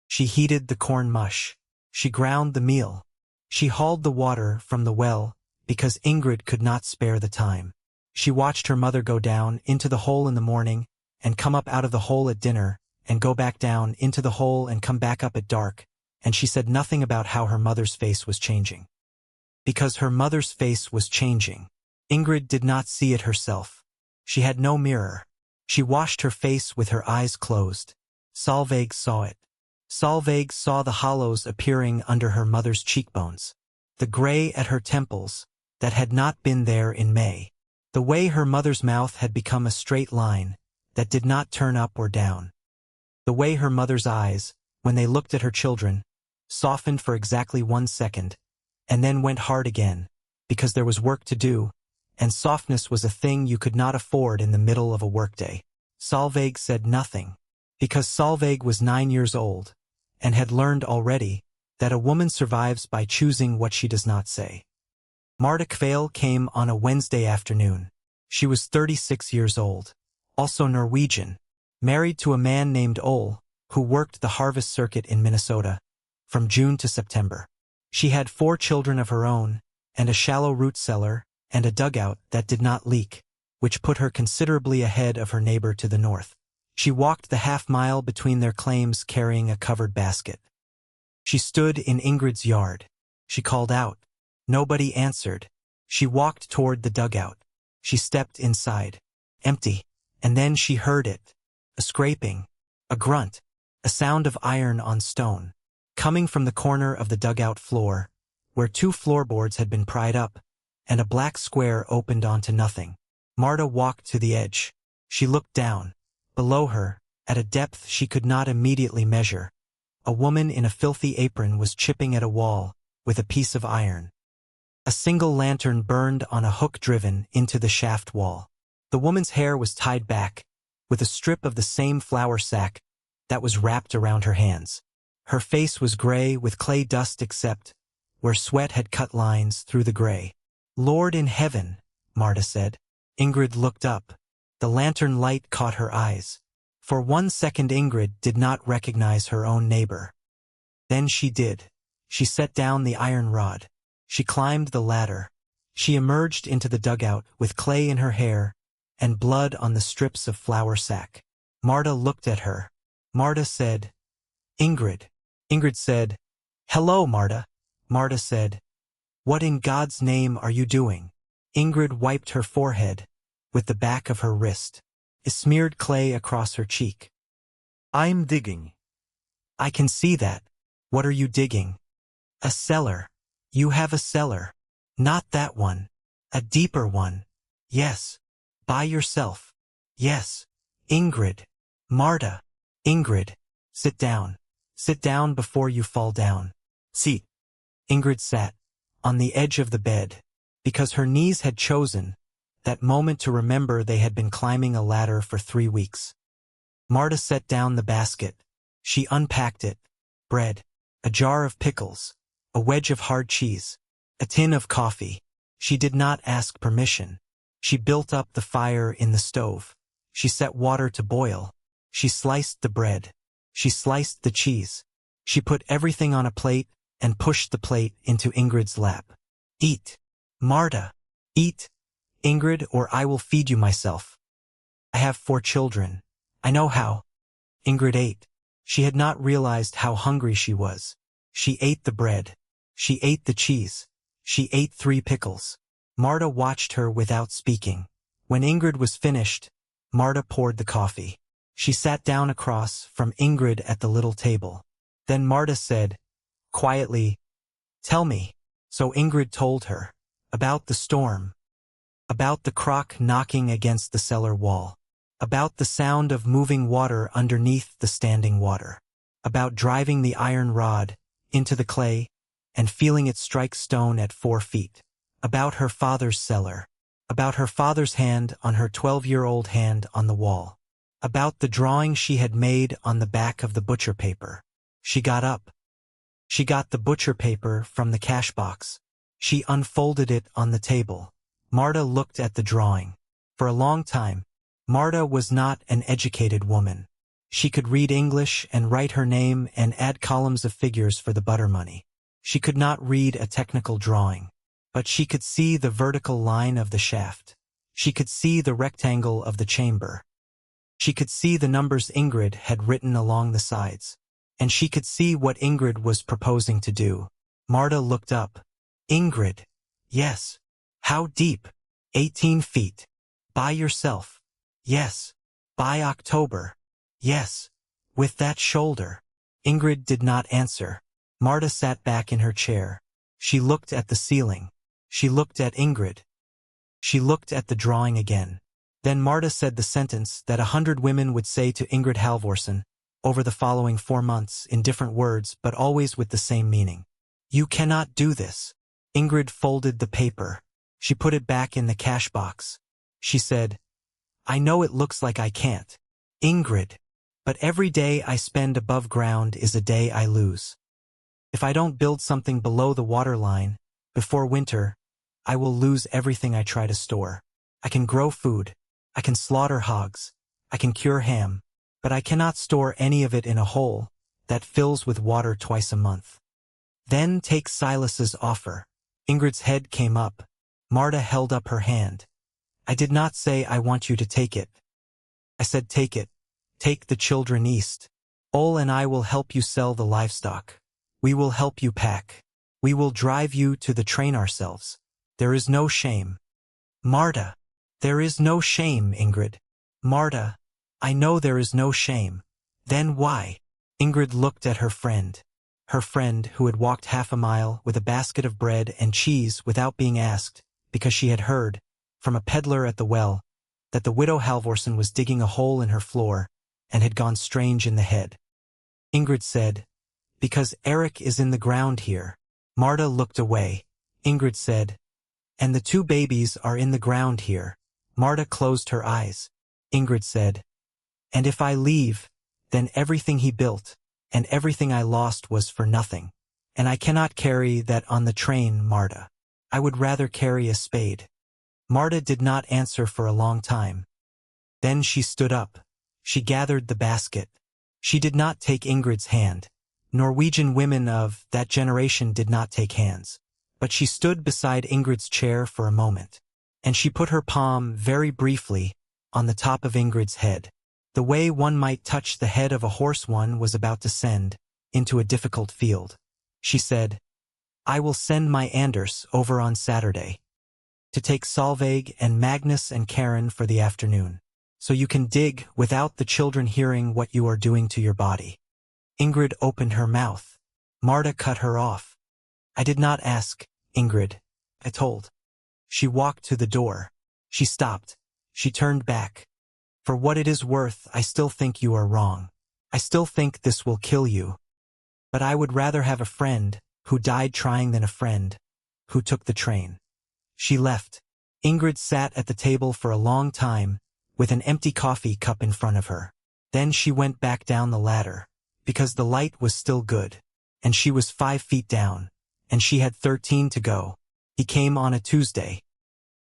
She heated the corn mush. She ground the meal. She hauled the water from the well, because Ingrid could not spare the time. She watched her mother go down into the hole in the morning, and come up out of the hole at dinner, and go back down into the hole and come back up at dark, and she said nothing about how her mother's face was changing. Because her mother's face was changing. Ingrid did not see it herself. She had no mirror. She washed her face with her eyes closed. Solveig saw it. Solveig saw the hollows appearing under her mother's cheekbones. The gray at her temples, that had not been there in May. The way her mother's mouth had become a straight line, that did not turn up or down. The way her mother's eyes, when they looked at her children, softened for exactly 1 second, and then went hard again, because there was work to do, and softness was a thing you could not afford in the middle of a workday. Solveig said nothing, because Solveig was 9 years old, and had learned already that a woman survives by choosing what she does not say. Marta Kvail came on a Wednesday afternoon. She was 36 years old, also Norwegian, married to a man named Ole, who worked the harvest circuit in Minnesota, from June to September. She had 4 children of her own, and a shallow root cellar, and a dugout that did not leak, which put her considerably ahead of her neighbor to the north. She walked the half-mile between their claims carrying a covered basket. She stood in Ingrid's yard. She called out. Nobody answered. She walked toward the dugout. She stepped inside. Empty. And then she heard it. A scraping. A grunt. A sound of iron on stone. Coming from the corner of the dugout floor, where 2 floorboards had been pried up, and a black square opened onto nothing. Marta walked to the edge. She looked down. Below her, at a depth she could not immediately measure, a woman in a filthy apron was chipping at a wall with a piece of iron. A single lantern burned on a hook driven into the shaft wall. The woman's hair was tied back, with a strip of the same flour sack that was wrapped around her hands. Her face was gray with clay dust except where sweat had cut lines through the gray. Lord in heaven, Marta said. Ingrid looked up. The lantern light caught her eyes. For 1 second Ingrid did not recognize her own neighbor. Then she did. She set down the iron rod. She climbed the ladder. She emerged into the dugout with clay in her hair and blood on the strips of flour sack. Marta looked at her. Marta said, Ingrid. Ingrid said, Hello, Marta. Marta said, What in God's name are you doing? Ingrid wiped her forehead with the back of her wrist. It smeared clay across her cheek. I'm digging. I can see that. What are you digging? A cellar. You have a cellar. Not that one. A deeper one. Yes. By yourself. Yes. Ingrid. Marta. Ingrid. Sit down. Sit down before you fall down. Seat. Ingrid sat on the edge of the bed, because her knees had chosen that moment to remember they had been climbing a ladder for 3 weeks. Marta set down the basket. She unpacked it. Bread. A jar of pickles. A wedge of hard cheese. A tin of coffee. She did not ask permission. She built up the fire in the stove. She set water to boil. She sliced the bread. She sliced the cheese. She put everything on a plate and pushed the plate into Ingrid's lap. Eat. Marta. Eat. Ingrid, or I will feed you myself. I have 4 children. I know how. Ingrid ate. She had not realized how hungry she was. She ate the bread. She ate the cheese. She ate 3 pickles. Marta watched her without speaking. When Ingrid was finished, Marta poured the coffee. She sat down across from Ingrid at the little table. Then Marta said, quietly, "Tell me." So Ingrid told her about the storm, about the crock knocking against the cellar wall, about the sound of moving water underneath the standing water, about driving the iron rod into the clay and feeling it strike stone at 4 feet, about her father's cellar, about her father's hand on her 12-year-old hand on the wall, about the drawing she had made on the back of the butcher paper. She got up. She got the butcher paper from the cash box. She unfolded it on the table. Marta looked at the drawing. For a long time, Marta was not an educated woman. She could read English and write her name and add columns of figures for the butter money. She could not read a technical drawing, but she could see the vertical line of the shaft. She could see the rectangle of the chamber. She could see the numbers Ingrid had written along the sides. And she could see what Ingrid was proposing to do. Marta looked up. Ingrid. Yes. How deep? 18 feet. By yourself. Yes. By October. Yes. With that shoulder. Ingrid did not answer. Marta sat back in her chair. She looked at the ceiling. She looked at Ingrid. She looked at the drawing again. Then Marta said the sentence that 100 women would say to Ingrid Halvorsen over the following 4 months in different words but always with the same meaning. You cannot do this. Ingrid folded the paper. She put it back in the cash box. She said, I know it looks like I can't, Ingrid, but every day I spend above ground is a day I lose. If I don't build something below the waterline, before winter, I will lose everything I try to store. I can grow food. I can slaughter hogs. I can cure ham. But I cannot store any of it in a hole that fills with water twice a month. Then take Silas's offer. Ingrid's head came up. Marta held up her hand. I did not say I want you to take it. I said take it. Take the children east. Ole and I will help you sell the livestock. We will help you pack. We will drive you to the train ourselves. There is no shame. Marta. There is no shame, Ingrid. Marta. I know there is no shame. Then why? Ingrid looked at her friend who had walked half a mile with a basket of bread and cheese without being asked, because she had heard, from a peddler at the well, that the widow Halvorsen was digging a hole in her floor and had gone strange in the head. Ingrid said, because Eric is in the ground here. Marta looked away. Ingrid said, and the 2 babies are in the ground here. Marta closed her eyes. Ingrid said, and if I leave, then everything he built, and everything I lost was for nothing. And I cannot carry that on the train, Marta. I would rather carry a spade. Marta did not answer for a long time. Then she stood up. She gathered the basket. She did not take Ingrid's hand. Norwegian women of that generation did not take hands. But she stood beside Ingrid's chair for a moment. And she put her palm very briefly on the top of Ingrid's head. The way one might touch the head of a horse one was about to send into a difficult field. She said, I will send my Anders over on Saturday to take Solveig and Magnus and Karen for the afternoon. so you can dig without the children hearing what you are doing to your body. Ingrid opened her mouth. Marta cut her off. I did not ask, Ingrid, I told. She walked to the door. She stopped. She turned back. For what it is worth, I still think you are wrong. I still think this will kill you. But I would rather have a friend who died trying than a friend who took the train. She left. Ingrid sat at the table for a long time, with an empty coffee cup in front of her. Then she went back down the ladder, because the light was still good, and she was 5 feet down, and she had 13 to go. He came on a Tuesday.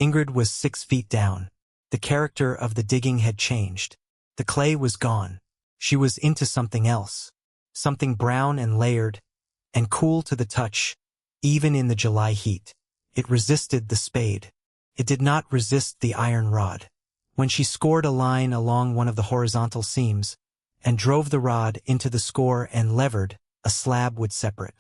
Ingrid was 6 feet down. The character of the digging had changed. The clay was gone. She was into something else. Something brown and layered, and cool to the touch, even in the July heat. It resisted the spade. It did not resist the iron rod. When she scored a line along one of the horizontal seams, and drove the rod into the score and levered, a slab would separate.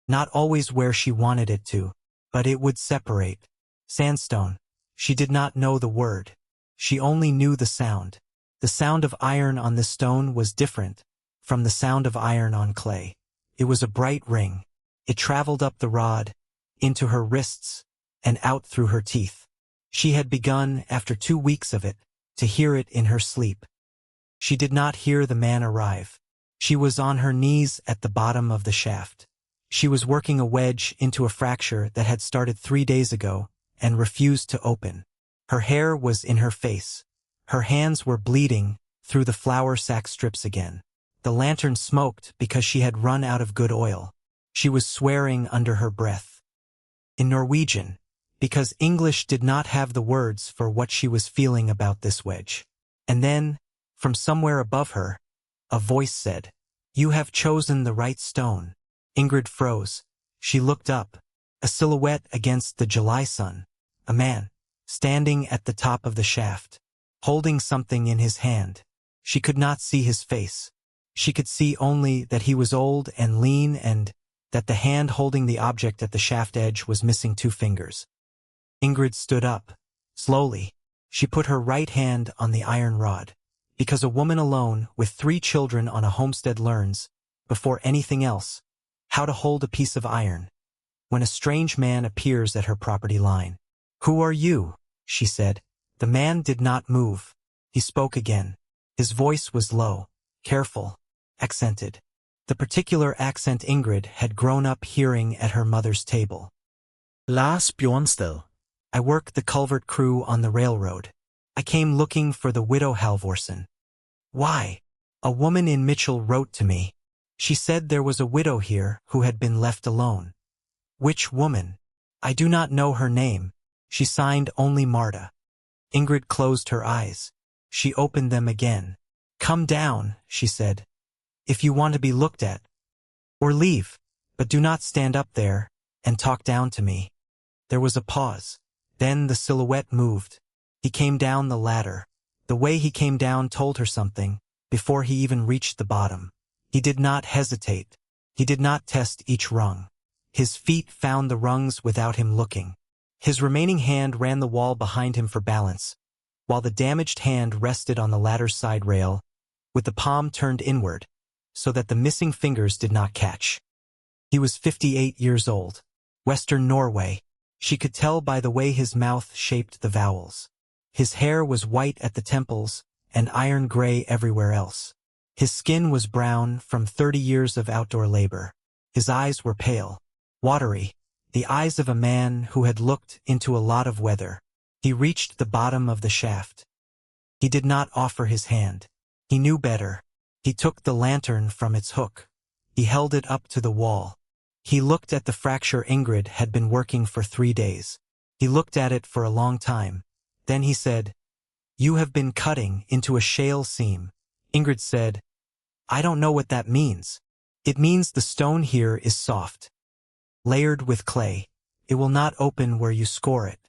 Not always where she wanted it to, but it would separate. Sandstone. She did not know the word. She only knew the sound. The sound of iron on this stone was different from the sound of iron on clay. It was a bright ring. It traveled up the rod, into her wrists, and out through her teeth. She had begun, after 2 weeks of it, to hear it in her sleep. She did not hear the man arrive. She was on her knees at the bottom of the shaft. She was working a wedge into a fracture that had started 3 days ago and refused to open. Her hair was in her face. Her hands were bleeding through the flour sack strips again. The lantern smoked because she had run out of good oil. She was swearing under her breath. In Norwegian, because English did not have the words for what she was feeling about this wedge. And then, from somewhere above her, a voice said, "You have chosen the right stone." Ingrid froze. She looked up. A silhouette against the July sun. A man, standing at the top of the shaft, holding something in his hand. She could not see his face. She could see only that he was old and lean and that the hand holding the object at the shaft edge was missing 2 fingers. Ingrid stood up. Slowly, she put her right hand on the iron rod, because a woman alone with 3 children on a homestead learns, before anything else, how to hold a piece of iron. When a strange man appears at her property line. "Who are you?" she said. The man did not move. He spoke again. His voice was low, careful, accented. The particular accent Ingrid had grown up hearing at her mother's table. Lars Bjornsted. I work the culvert crew on the railroad. I came looking for the widow Halvorsen. Why? A woman in Mitchell wrote to me. She said there was a widow here who had been left alone. Which woman? I do not know her name. She signed only Marta. Ingrid closed her eyes. She opened them again. "Come down," she said. "If you want to be looked at. Or leave, but do not stand up there and talk down to me." There was a pause. Then the silhouette moved. He came down the ladder. The way he came down told her something, before he even reached the bottom. He did not hesitate. He did not test each rung. His feet found the rungs without him looking. His remaining hand ran the wall behind him for balance, while the damaged hand rested on the ladder's side rail, with the palm turned inward, so that the missing fingers did not catch. He was 58 years old. Western Norway. She could tell by the way his mouth shaped the vowels. His hair was white at the temples and iron gray everywhere else. His skin was brown from 30 years of outdoor labor. His eyes were pale, watery, the eyes of a man who had looked into a lot of weather. He reached the bottom of the shaft. He did not offer his hand. He knew better. He took the lantern from its hook. He held it up to the wall. He looked at the fracture Ingrid had been working for 3 days. He looked at it for a long time. Then he said, "You have been cutting into a shale seam." Ingrid said, "I don't know what that means." "It means the stone here is soft, layered with clay. It will not open where you score it.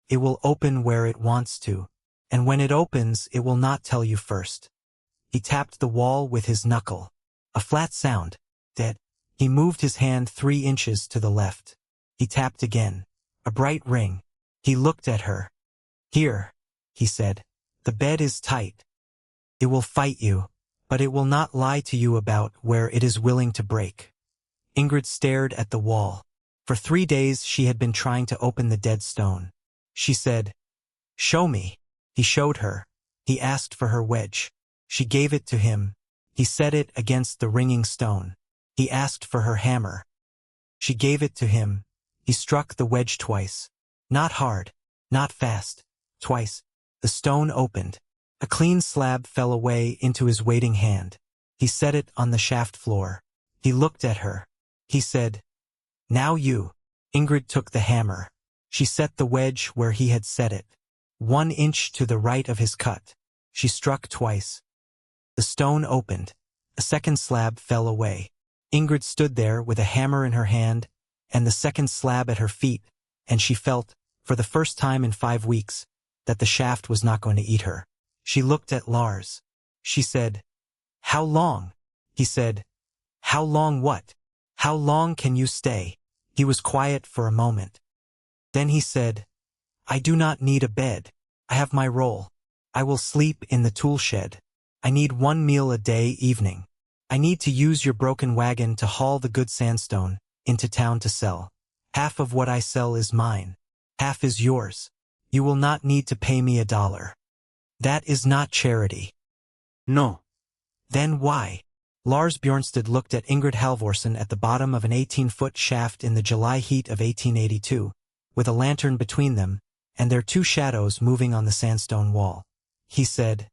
It will open where it wants to. And when it opens, it will not tell you first." He tapped the wall with his knuckle. A flat sound. Dead. He moved his hand 3 inches to the left. He tapped again. A bright ring. He looked at her. "Here," he said. The bed is tight. It will fight you, but it will not lie to you about where it is willing to break. Ingrid stared at the wall. For 3 days she had been trying to open the dead stone. She said, "Show me." He showed her. He asked for her wedge. She gave it to him. He set it against the ringing stone. He asked for her hammer. She gave it to him. He struck the wedge twice. Not hard, not fast, twice. The stone opened. A clean slab fell away into his waiting hand. He set it on the shaft floor. He looked at her. He said, "Now you." Ingrid took the hammer. She set the wedge where he had set it, 1 inch to the right of his cut. She struck twice. The stone opened. A second slab fell away. Ingrid stood there with a hammer in her hand and the second slab at her feet, and she felt, for the first time in 5 weeks, that the shaft was not going to eat her. She looked at Lars. She said, "How long?" He said, "How long what? How long can you stay?" He was quiet for a moment. Then he said, "I do not need a bed. I have my roll. I will sleep in the tool shed. I need 1 meal a day evening. I need to use your broken wagon to haul the good sandstone into town to sell. Half of what I sell is mine. Half is yours. You will not need to pay me $1. That is not charity." No. Then why? Lars Bjornstad looked at Ingrid Halvorsen at the bottom of an 18-foot shaft in the July heat of 1882, with a lantern between them, and their 2 shadows moving on the sandstone wall. He said,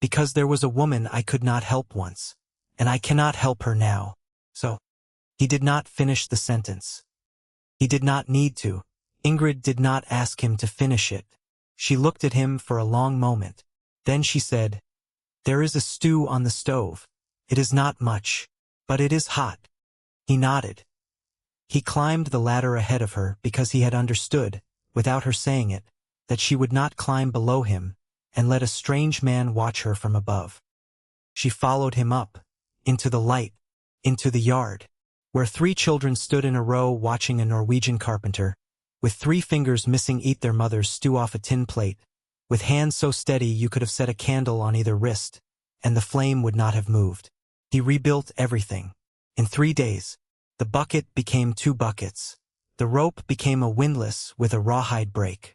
"Because there was a woman I could not help once, and I cannot help her now, so." He did not finish the sentence. He did not need to. Ingrid did not ask him to finish it. She looked at him for a long moment. Then she said, "There is a stew on the stove. It is not much, but it is hot." He nodded. He climbed the ladder ahead of her because he had understood, without her saying it, that she would not climb below him and let a strange man watch her from above. She followed him up, into the light, into the yard, where 3 children stood in a row watching a Norwegian carpenter, with 3 fingers missing, eat their mother's stew off a tin plate, with hands so steady you could have set a candle on either wrist, and the flame would not have moved. He rebuilt everything. In 3 days, the bucket became 2 buckets. The rope became a windlass with a rawhide brake.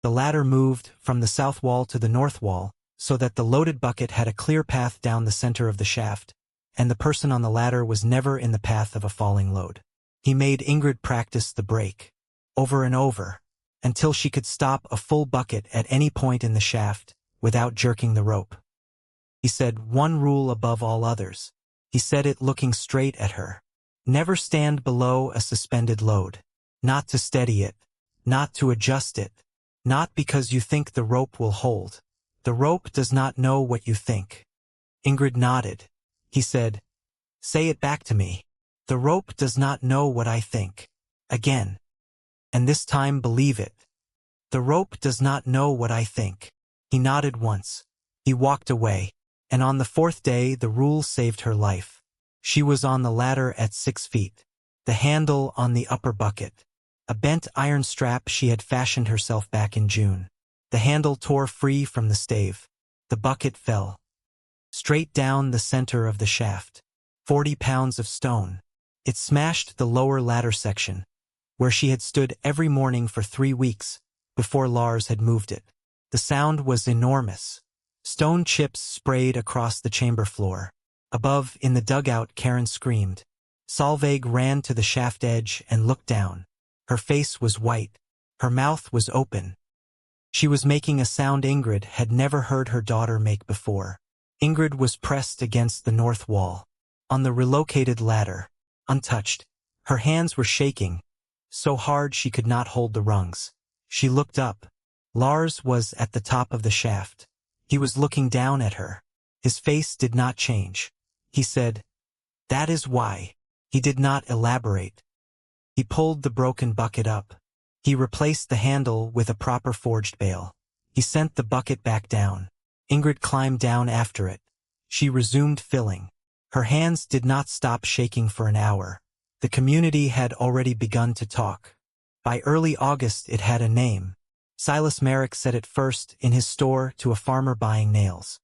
The ladder moved from the south wall to the north wall, so that the loaded bucket had a clear path down the center of the shaft, and the person on the ladder was never in the path of a falling load. He made Ingrid practice the brake, over and over, until she could stop a full bucket at any point in the shaft, without jerking the rope. He said 1 rule above all others. He said it looking straight at her. Never stand below a suspended load. Not to steady it, not to adjust it, not because you think the rope will hold. The rope does not know what you think. Ingrid nodded. He said, "Say it back to me. The rope does not know what I think." Again. "And this time believe it. The rope does not know what I think." He nodded once. He walked away, and on the 4th day the rule saved her life. She was on the ladder at 6 feet. The handle on the upper bucket. A bent iron strap she had fashioned herself back in June. The handle tore free from the stave. The bucket fell straight down the center of the shaft. 40 pounds of stone. It smashed the lower ladder section, where she had stood every morning for 3 weeks, before Lars had moved it. The sound was enormous. Stone chips sprayed across the chamber floor. Above, in the dugout, Karen screamed. Solveig ran to the shaft edge and looked down. Her face was white. Her mouth was open. She was making a sound Ingrid had never heard her daughter make before. Ingrid was pressed against the north wall, on the relocated ladder, untouched. Her hands were shaking, so hard she could not hold the rungs. She looked up. Lars was at the top of the shaft. He was looking down at her. His face did not change. He said, "That is why." He did not elaborate. He pulled the broken bucket up. He replaced the handle with a proper forged bale. He sent the bucket back down. Ingrid climbed down after it. She resumed filling. Her hands did not stop shaking for an hour. The community had already begun to talk. By early August it had a name. Silas Merrick said it first in his store to a farmer buying nails.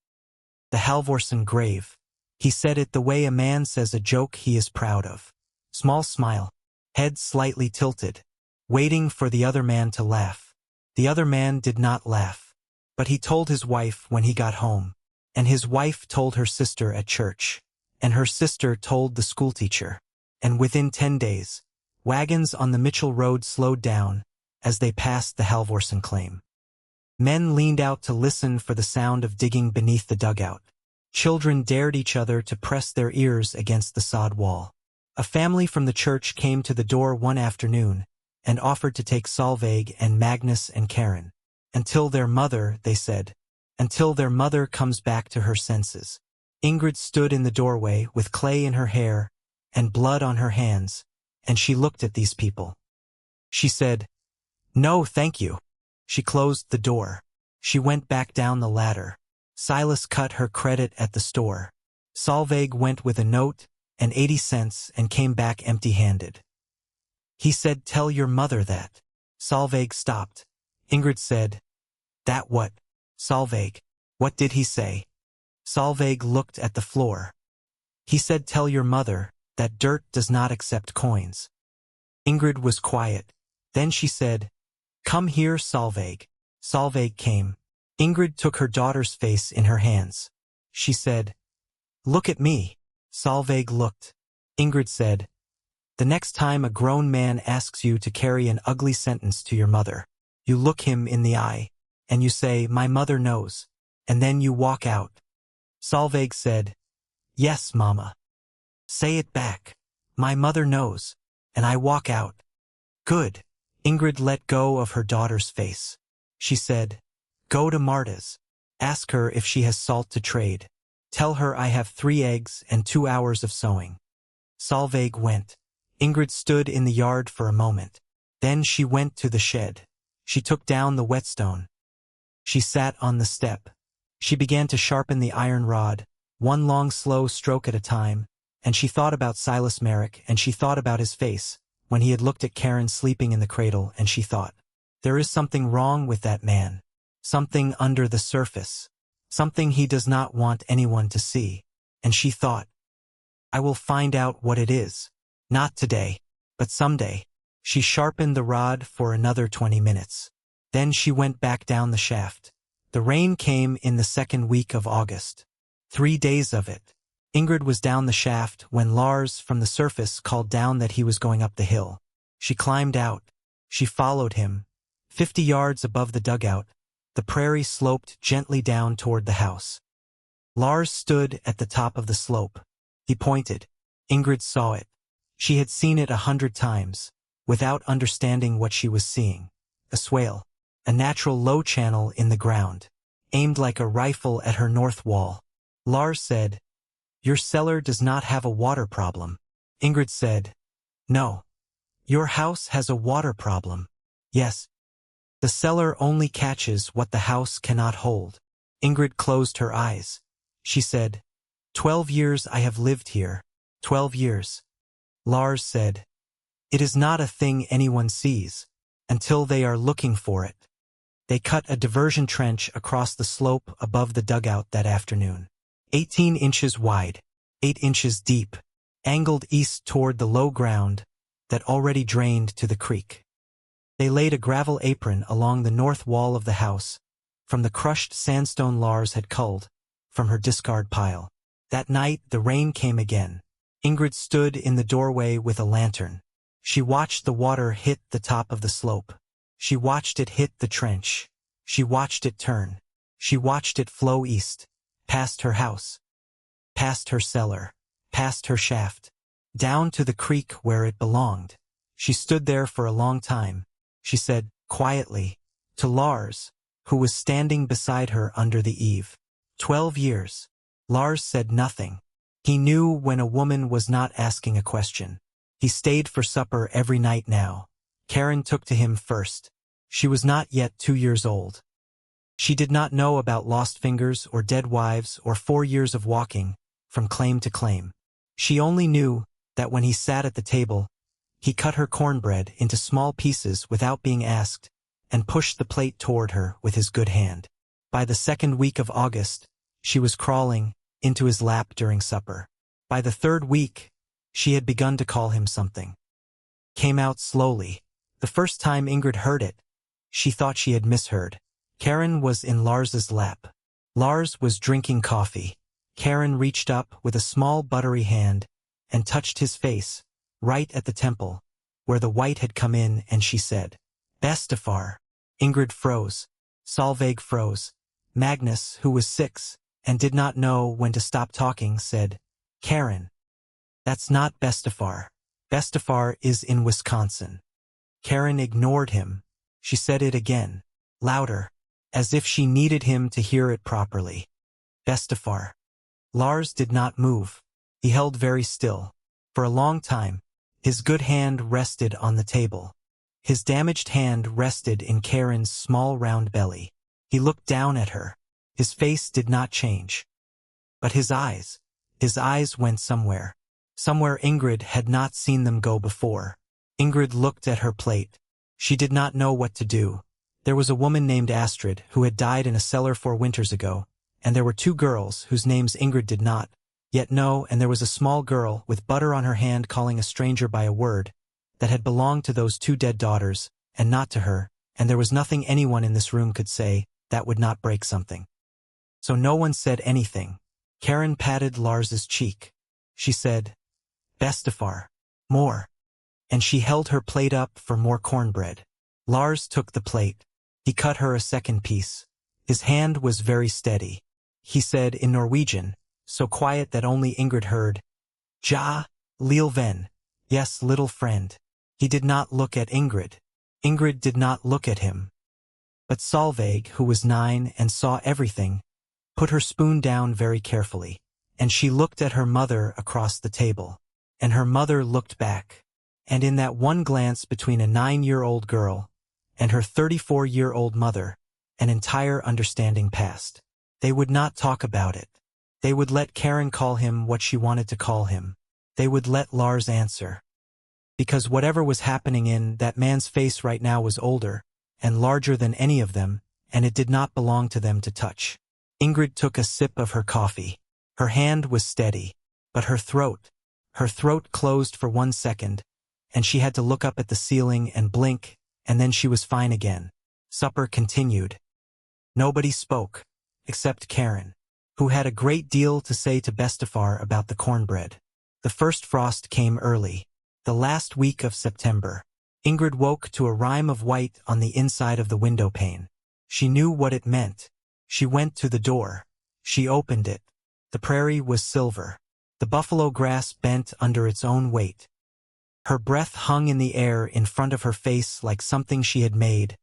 The Halvorsen grave. He said it the way a man says a joke he is proud of. Small smile. Head slightly tilted. Waiting for the other man to laugh. The other man did not laugh. But he told his wife when he got home. And his wife told her sister at church. And her sister told the schoolteacher. And within 10 days, wagons on the Mitchell Road slowed down as they passed the Halvorsen claim. Men leaned out to listen for the sound of digging beneath the dugout. Children dared each other to press their ears against the sod wall. A family from the church came to the door one afternoon and offered to take Solveig and Magnus and Karen. Until their mother, they said. Until their mother comes back to her senses. Ingrid stood in the doorway with clay in her hair and blood on her hands, and she looked at these people. She said, "No, thank you." She closed the door. She went back down the ladder. Silas cut her credit at the store. Solveig went with a note and 80 cents and came back empty-handed. He said, "Tell your mother that." Solveig stopped. Ingrid said, "That what?" Solveig, "What did he say?" Solveig looked at the floor. "He said tell your mother that dirt does not accept coins." Ingrid was quiet. Then she said, "Come here, Solveig." Solveig came. Ingrid took her daughter's face in her hands. She said, "Look at me." Solveig looked. Ingrid said, "The next time a grown man asks you to carry an ugly sentence to your mother, you look him in the eye, and you say, 'My mother knows,' and then you walk out." Solveig said, "Yes, Mama." "Say it back. 'My mother knows,' and I walk out." "Good." Ingrid let go of her daughter's face. She said, "Go to Marta's. Ask her if she has salt to trade. Tell her I have 3 eggs and 2 hours of sewing." Solveig went. Ingrid stood in the yard for a moment. Then she went to the shed. She took down the whetstone. She sat on the step. She began to sharpen the iron rod, one long slow stroke at a time, and she thought about Silas Merrick, and she thought about his face, when he had looked at Karen sleeping in the cradle, and she thought, there is something wrong with that man. Something under the surface. Something he does not want anyone to see. And she thought, I will find out what it is. Not today, but someday. She sharpened the rod for another 20 minutes. Then she went back down the shaft. The rain came in the second week of August. 3 days of it. Ingrid was down the shaft when Lars from the surface called down that he was going up the hill. She climbed out. She followed him. 50 yards above the dugout, the prairie sloped gently down toward the house. Lars stood at the top of the slope. He pointed. Ingrid saw it. She had seen it 100 times, without understanding what she was seeing. A swale. A natural low channel in the ground, aimed like a rifle at her north wall. Lars said, Your cellar does not have a water problem. Ingrid said, No. Your house has a water problem. Yes. The cellar only catches what the house cannot hold. Ingrid closed her eyes. She said, 12 years I have lived here. 12 years. Lars said, It is not a thing anyone sees, until they are looking for it. They cut a diversion trench across the slope above the dugout that afternoon. 18 inches wide, 8 inches deep, angled east toward the low ground that already drained to the creek. They laid a gravel apron along the north wall of the house, from the crushed sandstone Lars had culled, from her discard pile. That night the rain came again. Ingrid stood in the doorway with a lantern. She watched the water hit the top of the slope. She watched it hit the trench. She watched it turn. She watched it flow east, past her house, past her cellar, past her shaft, down to the creek where it belonged. She stood there for a long time. She said, quietly, to Lars, who was standing beside her under the eave, 12 years. Lars said nothing. He knew when a woman was not asking a question. He stayed for supper every night now. Karen took to him first. She was not yet 2 years old. She did not know about lost fingers or dead wives or 4 years of walking, from claim to claim. She only knew that when he sat at the table, he cut her cornbread into small pieces without being asked, and pushed the plate toward her with his good hand. By the second week of August, she was crawling into his lap during supper. By the third week, she had begun to call him something. Came out slowly. The first time Ingrid heard it, she thought she had misheard. Karen was in Lars's lap. Lars was drinking coffee. Karen reached up with a small buttery hand and touched his face, right at the temple, where the white had come in, and she said, "Bestefar." Ingrid froze. Solveig froze. Magnus, who was 6 and did not know when to stop talking, said, "Karen, that's not Bestefar. Bestefar is in Wisconsin." Karen ignored him. She said it again, louder, as if she needed him to hear it properly. Bestefar. Lars did not move. He held very still. For a long time, his good hand rested on the table. His damaged hand rested in Karen's small round belly. He looked down at her. His face did not change. But his eyes went somewhere. Somewhere Ingrid had not seen them go before. Ingrid looked at her plate. She did not know what to do. There was a woman named Astrid who had died in a cellar 4 winters ago, and there were 2 girls whose names Ingrid did not yet know, and there was a small girl with butter on her hand calling a stranger by a word that had belonged to those 2 dead daughters, and not to her, and there was nothing anyone in this room could say that would not break something. So no one said anything. Karen patted Lars's cheek. She said, "Bestefar. More." And she held her plate up for more cornbread. Lars took the plate. He cut her a second piece. His hand was very steady. He said in Norwegian, so quiet that only Ingrid heard, "Ja, lille venn." Yes, little friend. He did not look at Ingrid. Ingrid did not look at him. But Solveig, who was 9 and saw everything, put her spoon down very carefully, and she looked at her mother across the table. And her mother looked back. And in that one glance between a 9-year-old girl and her 34-year-old mother, an entire understanding passed. They would not talk about it. They would let Karen call him what she wanted to call him. They would let Lars answer. Because whatever was happening in that man's face right now was older and larger than any of them, and it did not belong to them to touch. Ingrid took a sip of her coffee. Her hand was steady, but her throat closed for 1 second, and she had to look up at the ceiling and blink, and then she was fine again. Supper continued. Nobody spoke, except Karen, who had a great deal to say to Bestefar about the cornbread. The first frost came early, the last week of September. Ingrid woke to a rime of white on the inside of the window pane. She knew what it meant. She went to the door. She opened it. The prairie was silver. The buffalo grass bent under its own weight. Her breath hung in the air in front of her face like something she had made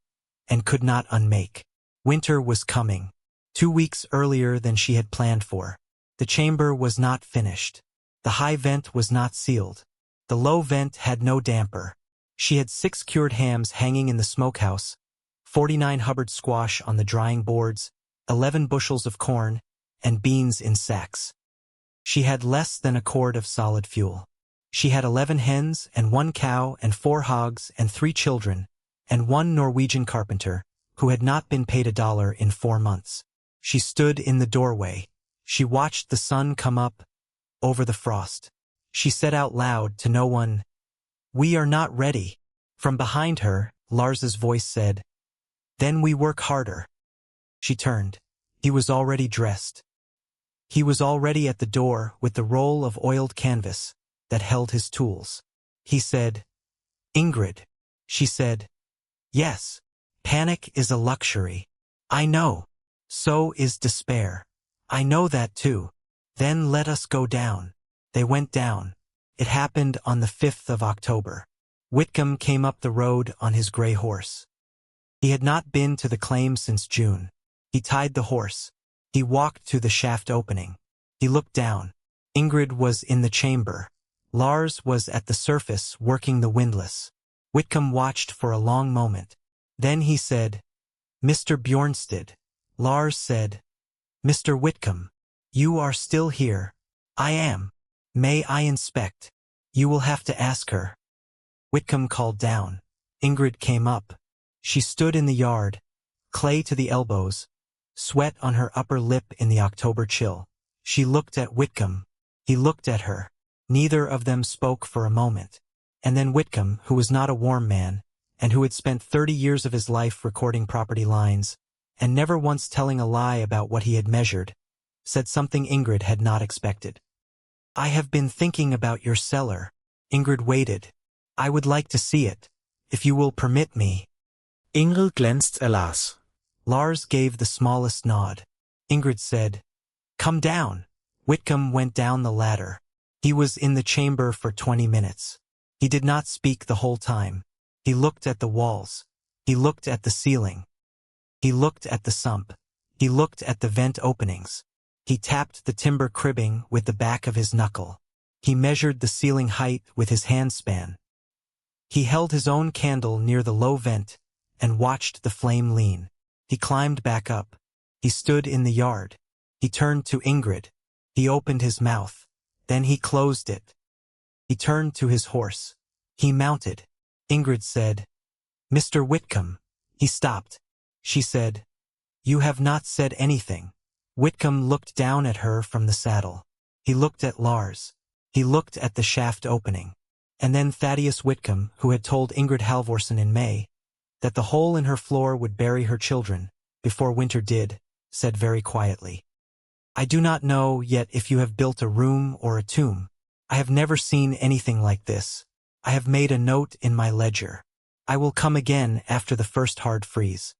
and could not unmake. Winter was coming, 2 weeks earlier than she had planned for. The chamber was not finished. The high vent was not sealed. The low vent had no damper. She had 6 cured hams hanging in the smokehouse, 49 Hubbard squash on the drying boards, 11 bushels of corn, and beans in sacks. She had less than a quart of solid fuel. She had 11 hens and 1 cow and 4 hogs and 3 children, and 1 Norwegian carpenter, who had not been paid $1 in 4 months. She stood in the doorway. She watched the sun come up over the frost. She said out loud to no one, "We are not ready." From behind her, Lars's voice said, "Then we work harder." She turned. He was already dressed. He was already at the door with the roll of oiled canvas that held his tools. He said, "Ingrid." She said, "Yes. Panic is a luxury. I know. So is despair. I know that too. Then let us go down." They went down. It happened on the 5th of October. Whitcomb came up the road on his gray horse. He had not been to the claim since June. He tied the horse. He walked to the shaft opening. He looked down. Ingrid was in the chamber. Lars was at the surface working the windlass. Whitcomb watched for a long moment. Then he said, "Mr. Bjornsted." Lars said, "Mr. Whitcomb, you are still here." "I am. May I inspect?" "You will have to ask her." Whitcomb called down. Ingrid came up. She stood in the yard, clay to the elbows, sweat on her upper lip in the October chill. She looked at Whitcomb. He looked at her. Neither of them spoke for a moment. And then Whitcomb, who was not a warm man, and who had spent 30 years of his life recording property lines, and never once telling a lie about what he had measured, said something Ingrid had not expected. "I have been thinking about your cellar." Ingrid waited. "I would like to see it, if you will permit me." Ingrid glänzt erlas. Lars gave the smallest nod. Ingrid said, "Come down." Whitcomb went down the ladder. He was in the chamber for 20 minutes. He did not speak the whole time. He looked at the walls. He looked at the ceiling. He looked at the sump. He looked at the vent openings. He tapped the timber cribbing with the back of his knuckle. He measured the ceiling height with his handspan. He held his own candle near the low vent and watched the flame lean. He climbed back up. He stood in the yard. He turned to Ingrid. He opened his mouth. Then he closed it. He turned to his horse. He mounted. Ingrid said, "Mr. Whitcomb." He stopped. She said, "You have not said anything." Whitcomb looked down at her from the saddle. He looked at Lars. He looked at the shaft opening. And then Thaddeus Whitcomb, who had told Ingrid Halvorsen in May that the hole in her floor would bury her children before winter did, said very quietly, "I do not know yet if you have built a room or a tomb. I have never seen anything like this. I have made a note in my ledger. I will come again after the first hard freeze."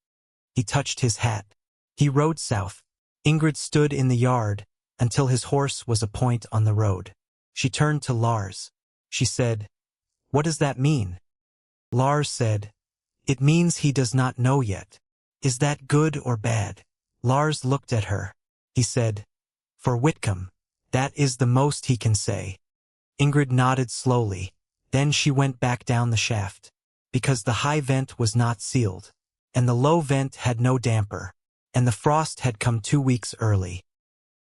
He touched his hat. He rode south. Ingrid stood in the yard until his horse was a point on the road. She turned to Lars. She said, "What does that mean?" Lars said, "It means he does not know yet." "Is that good or bad?" Lars looked at her. He said, "For Whitcomb, that is the most he can say." Ingrid nodded slowly. Then she went back down the shaft, because the high vent was not sealed, and the low vent had no damper, and the frost had come 2 weeks early.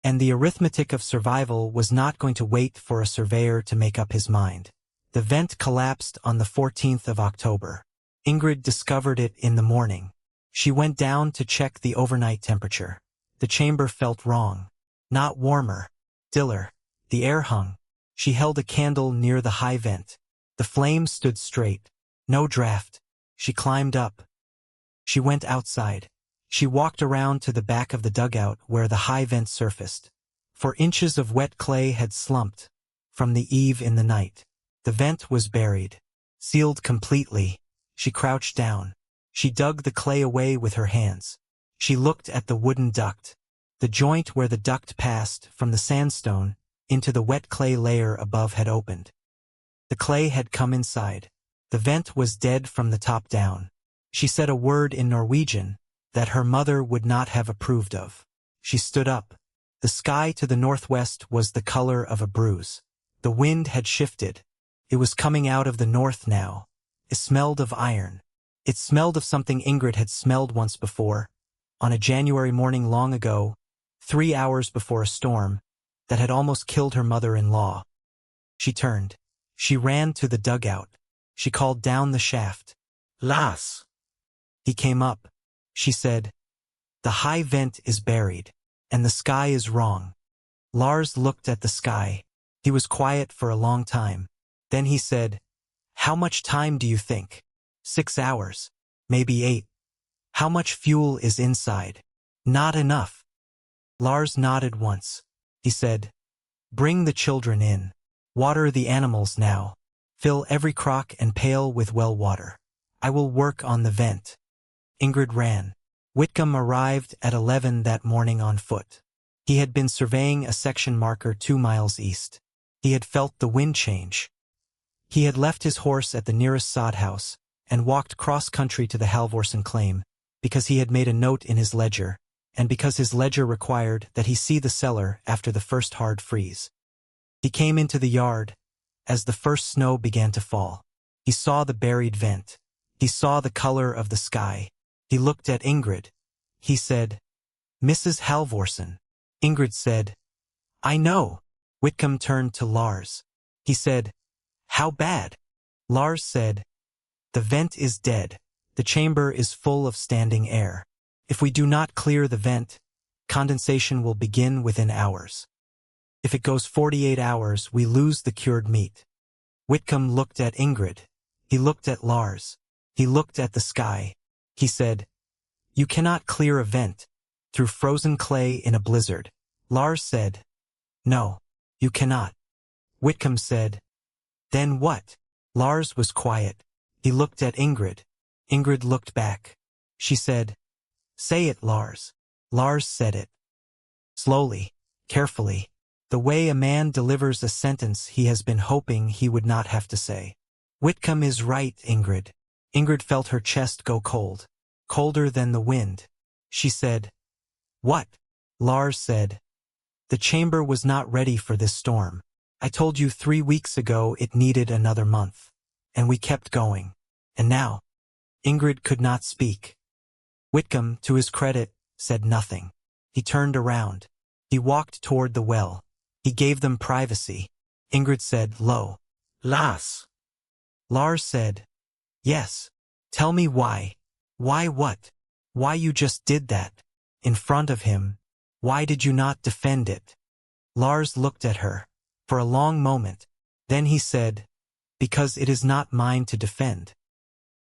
And the arithmetic of survival was not going to wait for a surveyor to make up his mind. The vent collapsed on the 14th of October. Ingrid discovered it in the morning. She went down to check the overnight temperature. The chamber felt wrong. Not warmer. Stiller. The air hung. She held a candle near the high vent. The flame stood straight. No draft. She climbed up. She went outside. She walked around to the back of the dugout where the high vent surfaced. For inches of wet clay had slumped from the eave in the night. The vent was buried. Sealed completely. She crouched down. She dug the clay away with her hands. She looked at the wooden duct. The joint where the duct passed from the sandstone into the wet clay layer above had opened. The clay had come inside. The vent was dead from the top down. She said a word in Norwegian that her mother would not have approved of. She stood up. The sky to the northwest was the color of a bruise. The wind had shifted. It was coming out of the north now. It smelled of iron. It smelled of something Ingrid had smelled once before, on a January morning long ago, 3 hours before a storm that had almost killed her mother-in-law. She turned. She ran to the dugout. She called down the shaft. "Lars!" He came up. She said, "The high vent is buried, and the sky is wrong." Lars looked at the sky. He was quiet for a long time. Then he said, "How much time do you think?" 6 hours. Maybe 8. "How much fuel is inside?" "Not enough." Lars nodded once. He said, "Bring the children in. Water the animals now. Fill every crock and pail with well water. I will work on the vent." Ingrid ran. Whitcomb arrived at 11 that morning on foot. He had been surveying a section marker 2 miles east. He had felt the wind change. He had left his horse at the nearest sod house and walked cross-country to the Halvorsen claim because he had made a note in his ledger, and because his ledger required that he see the cellar after the first hard freeze. He came into the yard as the first snow began to fall. He saw the buried vent. He saw the color of the sky. He looked at Ingrid. He said, "Mrs. Halvorsen." Ingrid said, "I know." Whitcomb turned to Lars. He said, "How bad?" Lars said, "The vent is dead. The chamber is full of standing air. If we do not clear the vent, condensation will begin within hours. If it goes 48 hours, we lose the cured meat. Whitcomb looked at Ingrid. He looked at Lars. He looked at the sky. He said, "You cannot clear a vent through frozen clay in a blizzard." Lars said, "No, you cannot." Whitcomb said, "Then what?" Lars was quiet. He looked at Ingrid. Ingrid looked back. She said, "Say it, Lars." Lars said it. Slowly, carefully, the way a man delivers a sentence he has been hoping he would not have to say. "Whitcomb is right, Ingrid." Ingrid felt her chest go cold, colder than the wind. She said, "What?" Lars said, "The chamber was not ready for this storm. I told you 3 weeks ago it needed another month. And we kept going. And now." Ingrid could not speak. Whitcomb, to his credit, said nothing. He turned around. He walked toward the well. He gave them privacy. Ingrid said low, Lars. Lars said, "Yes. Tell me why." "Why what?" "Why you just did that. In front of him. Why did you not defend it?" Lars looked at her for a long moment. Then he said, "Because it is not mine to defend."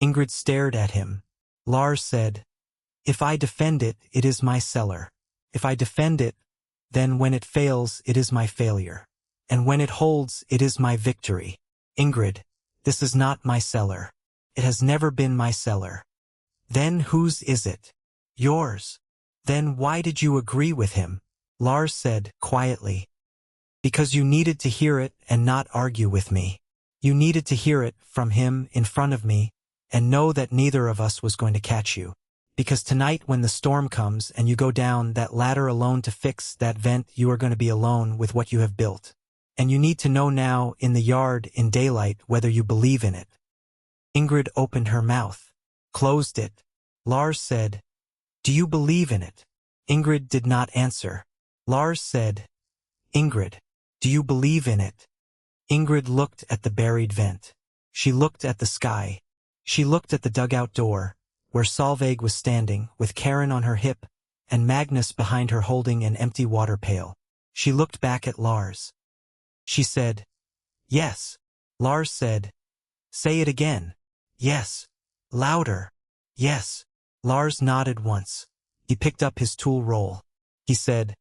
Ingrid stared at him. Lars said, "If I defend it, it is my cellar. If I defend it, then when it fails, it is my failure. And when it holds, it is my victory. Ingrid, this is not my cellar. It has never been my cellar." "Then whose is it?" "Yours." "Then why did you agree with him?" Lars said quietly. "Because you needed to hear it and not argue with me. You needed to hear it from him in front of me and know that neither of us was going to catch you. Because tonight when the storm comes and you go down that ladder alone to fix that vent, you are going to be alone with what you have built. And you need to know now in the yard in daylight whether you believe in it." Ingrid opened her mouth, closed it. Lars said, "Do you believe in it?" Ingrid did not answer. Lars said, "Ingrid, do you believe in it?" Ingrid looked at the buried vent. She looked at the sky. She looked at the dugout door, where Solveig was standing, with Karen on her hip, and Magnus behind her holding an empty water pail. She looked back at Lars. She said, "Yes." Lars said, "Say it again." "Yes." "Louder." "Yes." Lars nodded once. He picked up his tool roll. He said,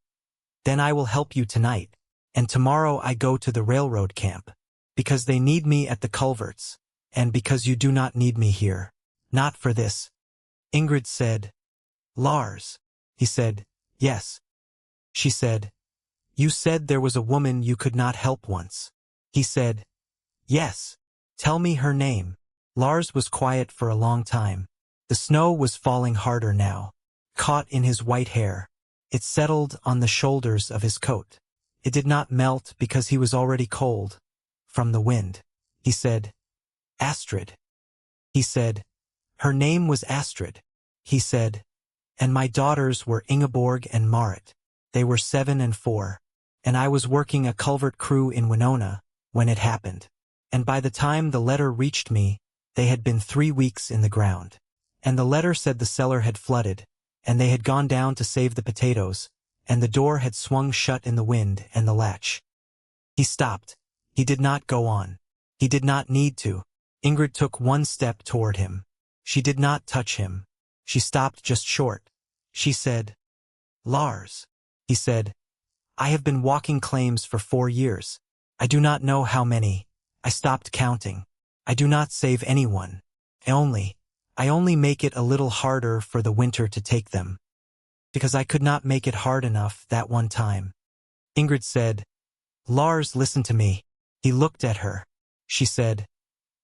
"Then I will help you tonight. And tomorrow I go to the railroad camp. Because they need me at the culverts. And because you do not need me here. Not for this." Ingrid said, "Lars." He said, "Yes." She said, "You said there was a woman you could not help once." He said, "Yes." "Tell me her name." Lars was quiet for a long time. The snow was falling harder now, caught in his white hair. It settled on the shoulders of his coat. It did not melt because he was already cold from the wind. He said, "Astrid." He said, "Her name was Astrid." He said, "And my daughters were Ingeborg and Marit. They were 7 and 4. And I was working a culvert crew in Winona when it happened. And by the time the letter reached me, they had been 3 weeks in the ground. And the letter said the cellar had flooded, and they had gone down to save the potatoes, and the door had swung shut in the wind and the latch." He stopped. He did not go on. He did not need to. Ingrid took 1 step toward him. She did not touch him. She stopped just short. She said, "Lars." He said, "I have been walking claims for 4 years. I do not know how many. I stopped counting. I do not save anyone. I only make it a little harder for the winter to take them. Because I could not make it hard enough that one time." Ingrid said, "Lars, listen to me." He looked at her. She said,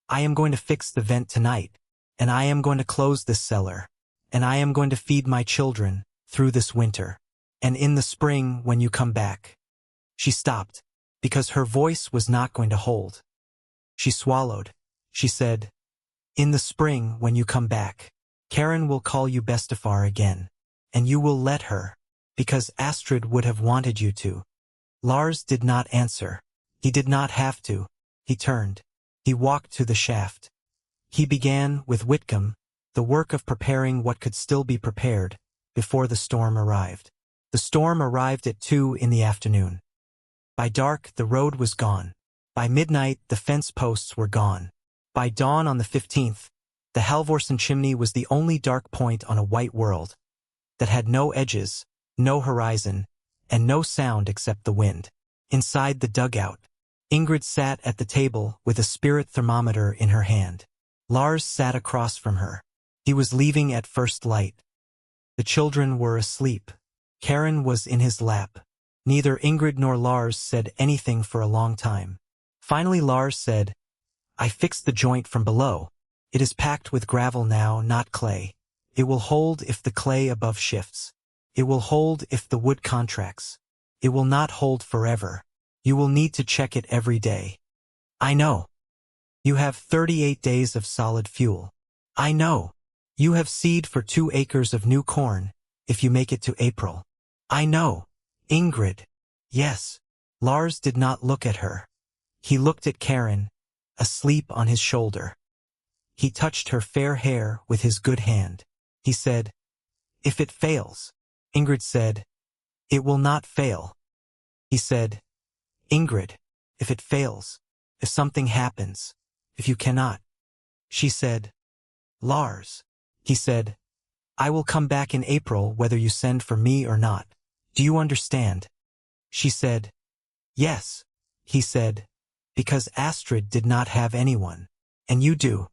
"I am going to fix the vent tonight, and I am going to close this cellar, and I am going to feed my children through this winter. And in the spring when you come back." She stopped, because her voice was not going to hold. She swallowed. She said, "In the spring when you come back, Karen will call you Bestefar again, and you will let her, because Astrid would have wanted you to." Lars did not answer. He did not have to. He turned. He walked to the shaft. He began with Whitcomb, the work of preparing what could still be prepared, before the storm arrived. The storm arrived at 2 in the afternoon. By dark, the road was gone. By midnight, the fence posts were gone. By dawn on the 15th, the Halvorsen chimney was the only dark point on a white world that had no edges, no horizon, and no sound except the wind. Inside the dugout, Ingrid sat at the table with a spirit thermometer in her hand. Lars sat across from her. He was leaving at first light. The children were asleep. Karen was in his lap. Neither Ingrid nor Lars said anything for a long time. Finally Lars said, "I fixed the joint from below. It is packed with gravel now, not clay. It will hold if the clay above shifts. It will hold if the wood contracts. It will not hold forever. You will need to check it every day." "I know." "You have 38 days of solid fuel." "I know." "You have seed for 2 acres of new corn, if you make it to April." "I know." "Ingrid." "Yes." Lars did not look at her. He looked at Karen, asleep on his shoulder. He touched her fair hair with his good hand. He said, "If it fails." Ingrid said, "It will not fail." He said, "Ingrid, if it fails, if something happens, if you cannot." She said, "Lars." He said, "I will come back in April whether you send for me or not. Do you understand?" She said, "Yes." He said, "Because Astrid did not have anyone. And you do."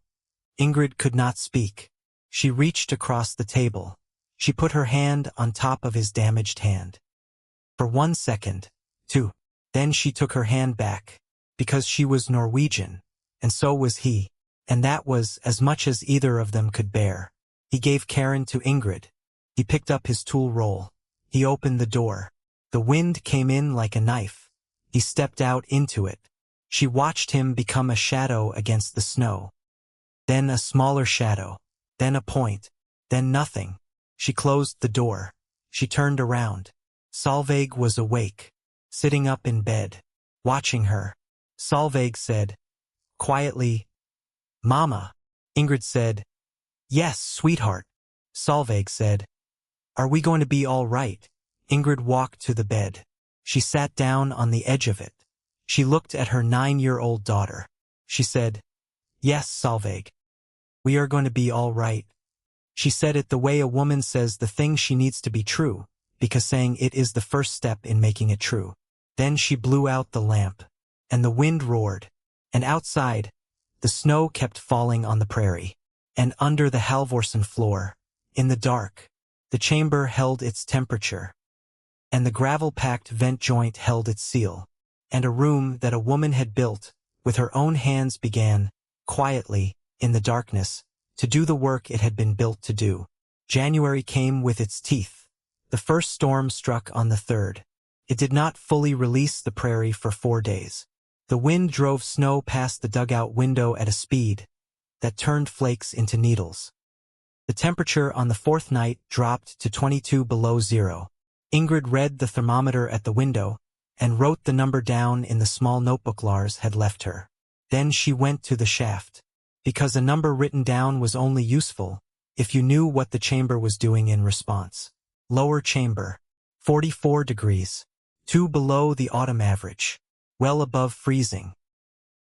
Ingrid could not speak. She reached across the table. She put her hand on top of his damaged hand. For 1 second, 2. Then she took her hand back, because she was Norwegian, and so was he, and that was as much as either of them could bear. He gave Karen to Ingrid. He picked up his tool roll. He opened the door. The wind came in like a knife. He stepped out into it. She watched him become a shadow against the snow. Then a smaller shadow. Then a point. Then nothing. She closed the door. She turned around. Solveig was awake, sitting up in bed, watching her. Solveig said, quietly, "Mama." Ingrid said, "Yes, sweetheart." Solveig said, "Are we going to be all right?" Ingrid walked to the bed. She sat down on the edge of it. She looked at her 9-year-old daughter. She said, "Yes, Solveig. We are going to be all right." She said it the way a woman says the thing she needs to be true, because saying it is the first step in making it true. Then she blew out the lamp, and the wind roared, and outside, the snow kept falling on the prairie, and under the Halvorsen floor, in the dark, the chamber held its temperature, and the gravel-packed vent joint held its seal, and a room that a woman had built, with her own hands began, quietly, in the darkness, to do the work it had been built to do. January came with its teeth. The first storm struck on the 3rd. It did not fully release the prairie for 4 days. The wind drove snow past the dugout window at a speed that turned flakes into needles. The temperature on the 4th night dropped to 22 below zero. Ingrid read the thermometer at the window and wrote the number down in the small notebook Lars had left her. Then she went to the shaft, because a number written down was only useful if you knew what the chamber was doing in response. Lower chamber, 44 degrees, 2 below the autumn average, well above freezing.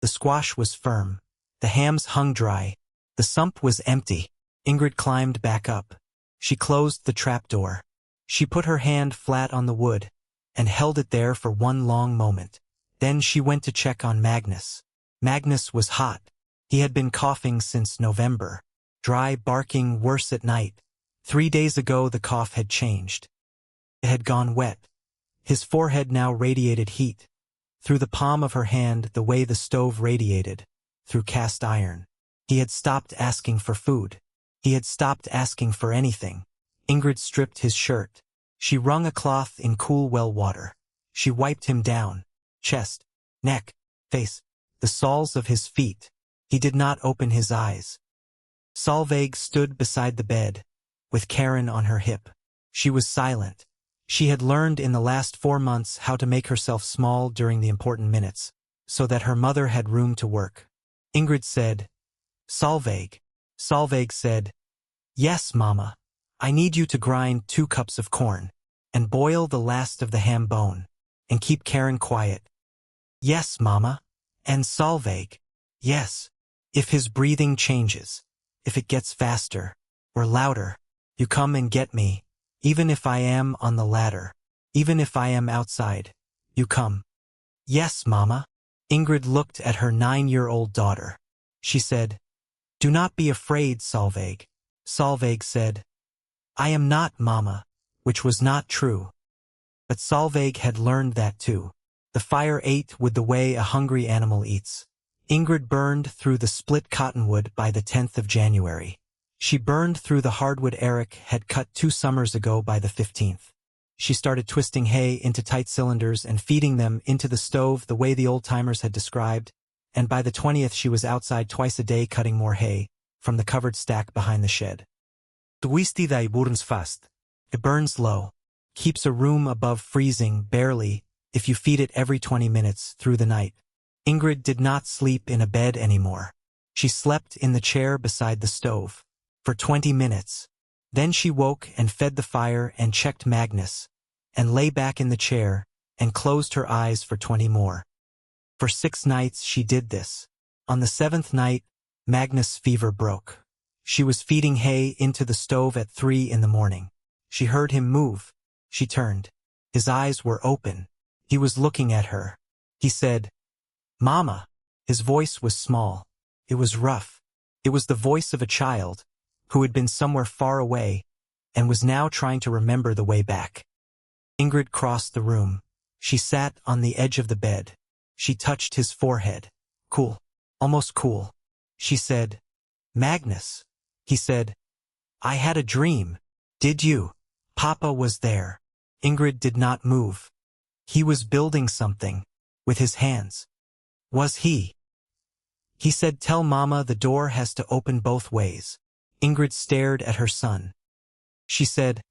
The squash was firm. The hams hung dry. The sump was empty. Ingrid climbed back up. She closed the trapdoor. She put her hand flat on the wood and held it there for one long moment. Then she went to check on Magnus. Magnus was hot. He had been coughing since November. Dry barking, worse at night. 3 days ago the cough had changed. It had gone wet. His forehead now radiated heat. Through the palm of her hand the way the stove radiated, through cast iron. He had stopped asking for food. He had stopped asking for anything. Ingrid stripped his shirt. She wrung a cloth in cool well water. She wiped him down. Chest, neck, face, the soles of his feet. He did not open his eyes. Solveig stood beside the bed, with Karen on her hip. She was silent. She had learned in the last 4 months how to make herself small during the important minutes, so that her mother had room to work. Ingrid said, "Solveig." Solveig said, Yes, Mama. I need you to grind 2 cups of corn, and boil the last of the ham bone, and keep Karen quiet. Yes, Mama. And Solveig. Yes. If his breathing changes, if it gets faster, or louder, you come and get me, even if I am on the ladder, even if I am outside, you come. Yes, Mama. Ingrid looked at her 9-year-old daughter. She said, Do not be afraid, Solveig. Solveig said, I am not, Mama, which was not true. But Solveig had learned that too. The fire ate with the way a hungry animal eats. Ingrid burned through the split cottonwood by the 10th of January. She burned through the hardwood Eric had cut 2 summers ago by the 15th. She started twisting hay into tight cylinders and feeding them into the stove the way the old-timers had described, and by the 20th she was outside twice a day cutting more hay from the covered stack behind the shed. Twisty thy burns fast. It burns low, keeps a room above freezing barely if you feed it every 20 minutes through the night. Ingrid did not sleep in a bed anymore. She slept in the chair beside the stove for 20 minutes. Then she woke and fed the fire and checked Magnus, and lay back in the chair and closed her eyes for 20 more. For 6 nights she did this. On the 7th night, Magnus' fever broke. She was feeding hay into the stove at 3 in the morning. She heard him move. She turned. His eyes were open. He was looking at her. He said, Mama. His voice was small. It was rough. It was the voice of a child who had been somewhere far away and was now trying to remember the way back. Ingrid crossed the room. She sat on the edge of the bed. She touched his forehead. Cool. Almost cool. She said, Magnus. He said, I had a dream. Did you? Papa was there. Ingrid did not move. He was building something with his hands. Was he? He said, Tell Mama the door has to open both ways. Ingrid stared at her son. She said,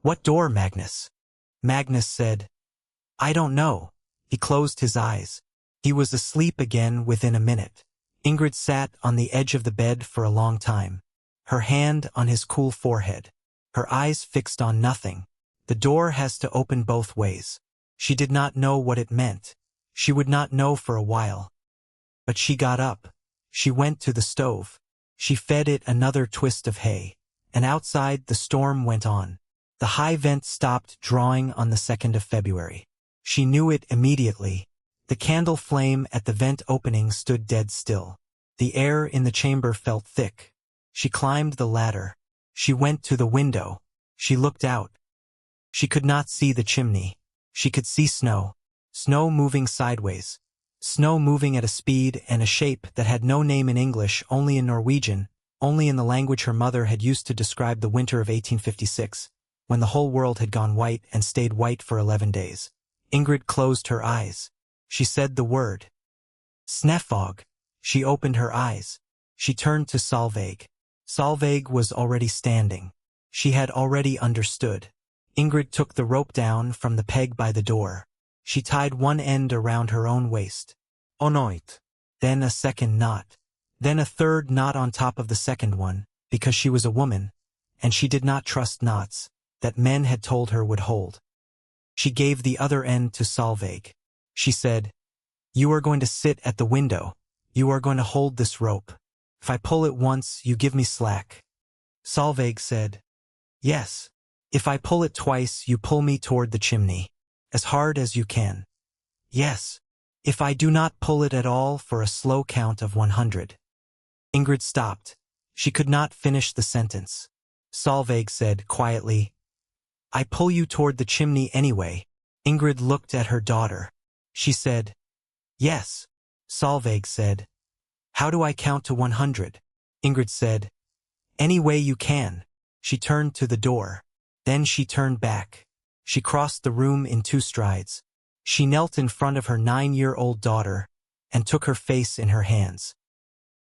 What door, Magnus? Magnus said, I don't know. He closed his eyes. He was asleep again within a minute. Ingrid sat on the edge of the bed for a long time, her hand on his cool forehead, her eyes fixed on nothing. The door has to open both ways. She did not know what it meant. She would not know for a while. But she got up. She went to the stove. She fed it another twist of hay. And outside the storm went on. The high vent stopped drawing on the 2nd of February. She knew it immediately. The candle flame at the vent opening stood dead still. The air in the chamber felt thick. She climbed the ladder. She went to the window. She looked out. She could not see the chimney. She could see snow. Snow moving sideways. Snow moving at a speed and a shape that had no name in English, only in Norwegian, only in the language her mother had used to describe the winter of 1856, when the whole world had gone white and stayed white for 11 days. Ingrid closed her eyes. She said the word. Snefog. She opened her eyes. She turned to Solveig. Solveig was already standing. She had already understood. Ingrid took the rope down from the peg by the door. She tied one end around her own waist. Onoit. Then a second knot. Then a third knot on top of the second one, because she was a woman, and she did not trust knots that men had told her would hold. She gave the other end to Solveig. She said, You are going to sit at the window. You are going to hold this rope. If I pull it once, you give me slack. Solveig said, Yes. If I pull it twice, you pull me toward the chimney. As hard as you can. Yes. If I do not pull it at all for a slow count of 100. Ingrid stopped. She could not finish the sentence. Solveig said quietly, I pull you toward the chimney anyway. Ingrid looked at her daughter. She said, Yes. Solveig said, How do I count to 100? Ingrid said, Any way you can. She turned to the door. Then she turned back. She crossed the room in 2 strides. She knelt in front of her 9-year-old daughter and took her face in her hands.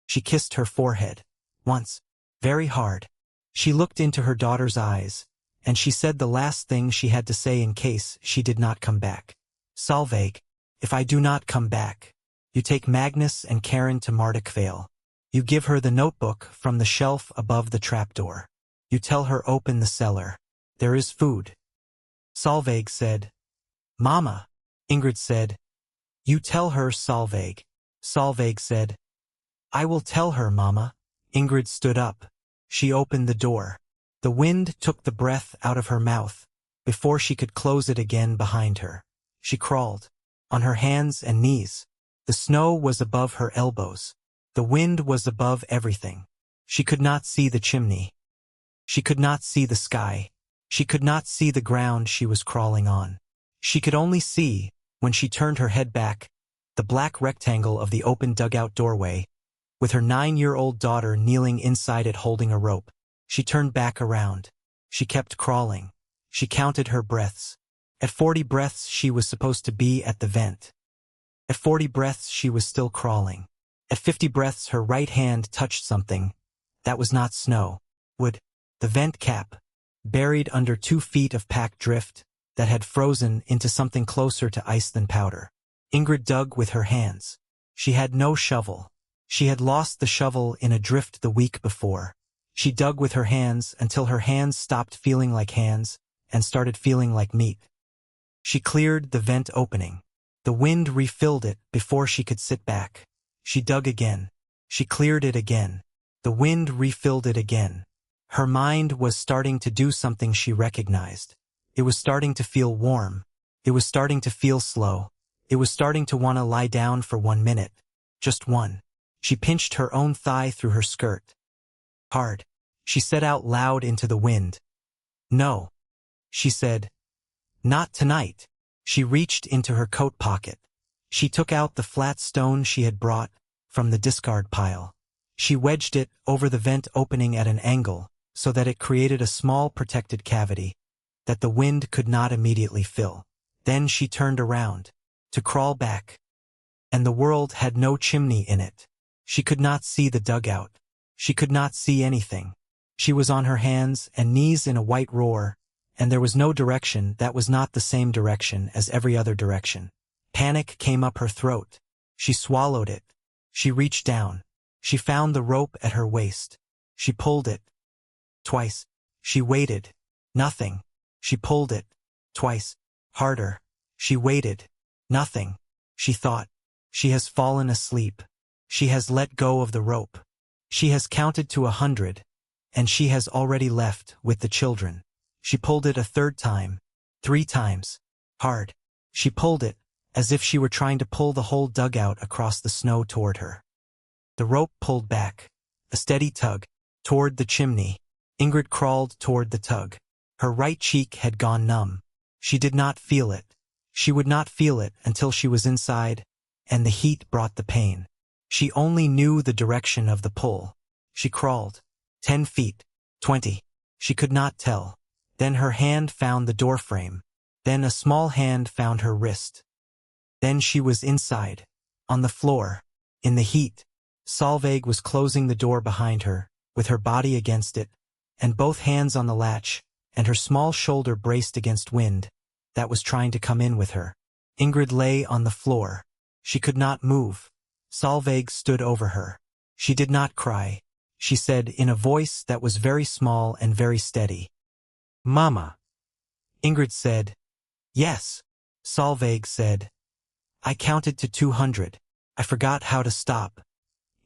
She kissed her forehead. Once. Very hard. She looked into her daughter's eyes, and she said the last thing she had to say in case she did not come back. Solveig, if I do not come back, you take Magnus and Karen to Mardukvale. You give her the notebook from the shelf above the trapdoor. You tell her open the cellar. There is food. Solveig said. Mama. Ingrid said. You tell her, Solveig. Solveig said. I will tell her, Mama. Ingrid stood up. She opened the door. The wind took the breath out of her mouth. Before she could close it again behind her, she crawled. On her hands and knees. The snow was above her elbows. The wind was above everything. She could not see the chimney. She could not see the sky. She could not see the ground she was crawling on. She could only see, when she turned her head back, the black rectangle of the open dugout doorway, with her 9-year-old daughter kneeling inside it holding a rope. She turned back around. She kept crawling. She counted her breaths. At 40 breaths she was supposed to be at the vent. At 40 breaths she was still crawling. At 50 breaths her right hand touched something. That was not snow. Wood. The vent cap. Buried under 2 feet of packed drift that had frozen into something closer to ice than powder. Ingrid dug with her hands. She had no shovel. She had lost the shovel in a drift the week before. She dug with her hands until her hands stopped feeling like hands and started feeling like meat. She cleared the vent opening. The wind refilled it before she could sit back. She dug again. She cleared it again. The wind refilled it again. Her mind was starting to do something she recognized. It was starting to feel warm. It was starting to feel slow. It was starting to want to lie down for 1 minute. Just one. She pinched her own thigh through her skirt. Hard. She said out loud into the wind. No. She said. Not tonight. She reached into her coat pocket. She took out the flat stone she had brought from the discard pile. She wedged it over the vent opening at an angle so that it created a small protected cavity that the wind could not immediately fill. Then she turned around to crawl back. And the world had no chimney in it. She could not see the dugout. She could not see anything. She was on her hands and knees in a white roar, and there was no direction that was not the same direction as every other direction. Panic came up her throat. She swallowed it. She reached down. She found the rope at her waist. She pulled it. Twice. She waited. Nothing. She pulled it. Twice. Harder. She waited. Nothing. She thought. She has fallen asleep. She has let go of the rope. She has counted to 100, and she has already left with the children. She pulled it a 3rd time. 3 times. Hard. She pulled it, as if she were trying to pull the whole dugout across the snow toward her. The rope pulled back. A steady tug. Toward the chimney. Ingrid crawled toward the tug. Her right cheek had gone numb. She did not feel it. She would not feel it until she was inside, and the heat brought the pain. She only knew the direction of the pull. She crawled. 10 feet. 20. She could not tell. Then her hand found the doorframe. Then a small hand found her wrist. Then she was inside. On the floor. In the heat. Solveig was closing the door behind her, with her body against it, and both hands on the latch, and her small shoulder braced against wind that was trying to come in with her. Ingrid lay on the floor. She could not move. Solveig stood over her. She did not cry. She said in a voice that was very small and very steady. Mama. Ingrid said, Yes. Solveig said, I counted to 200. I forgot how to stop.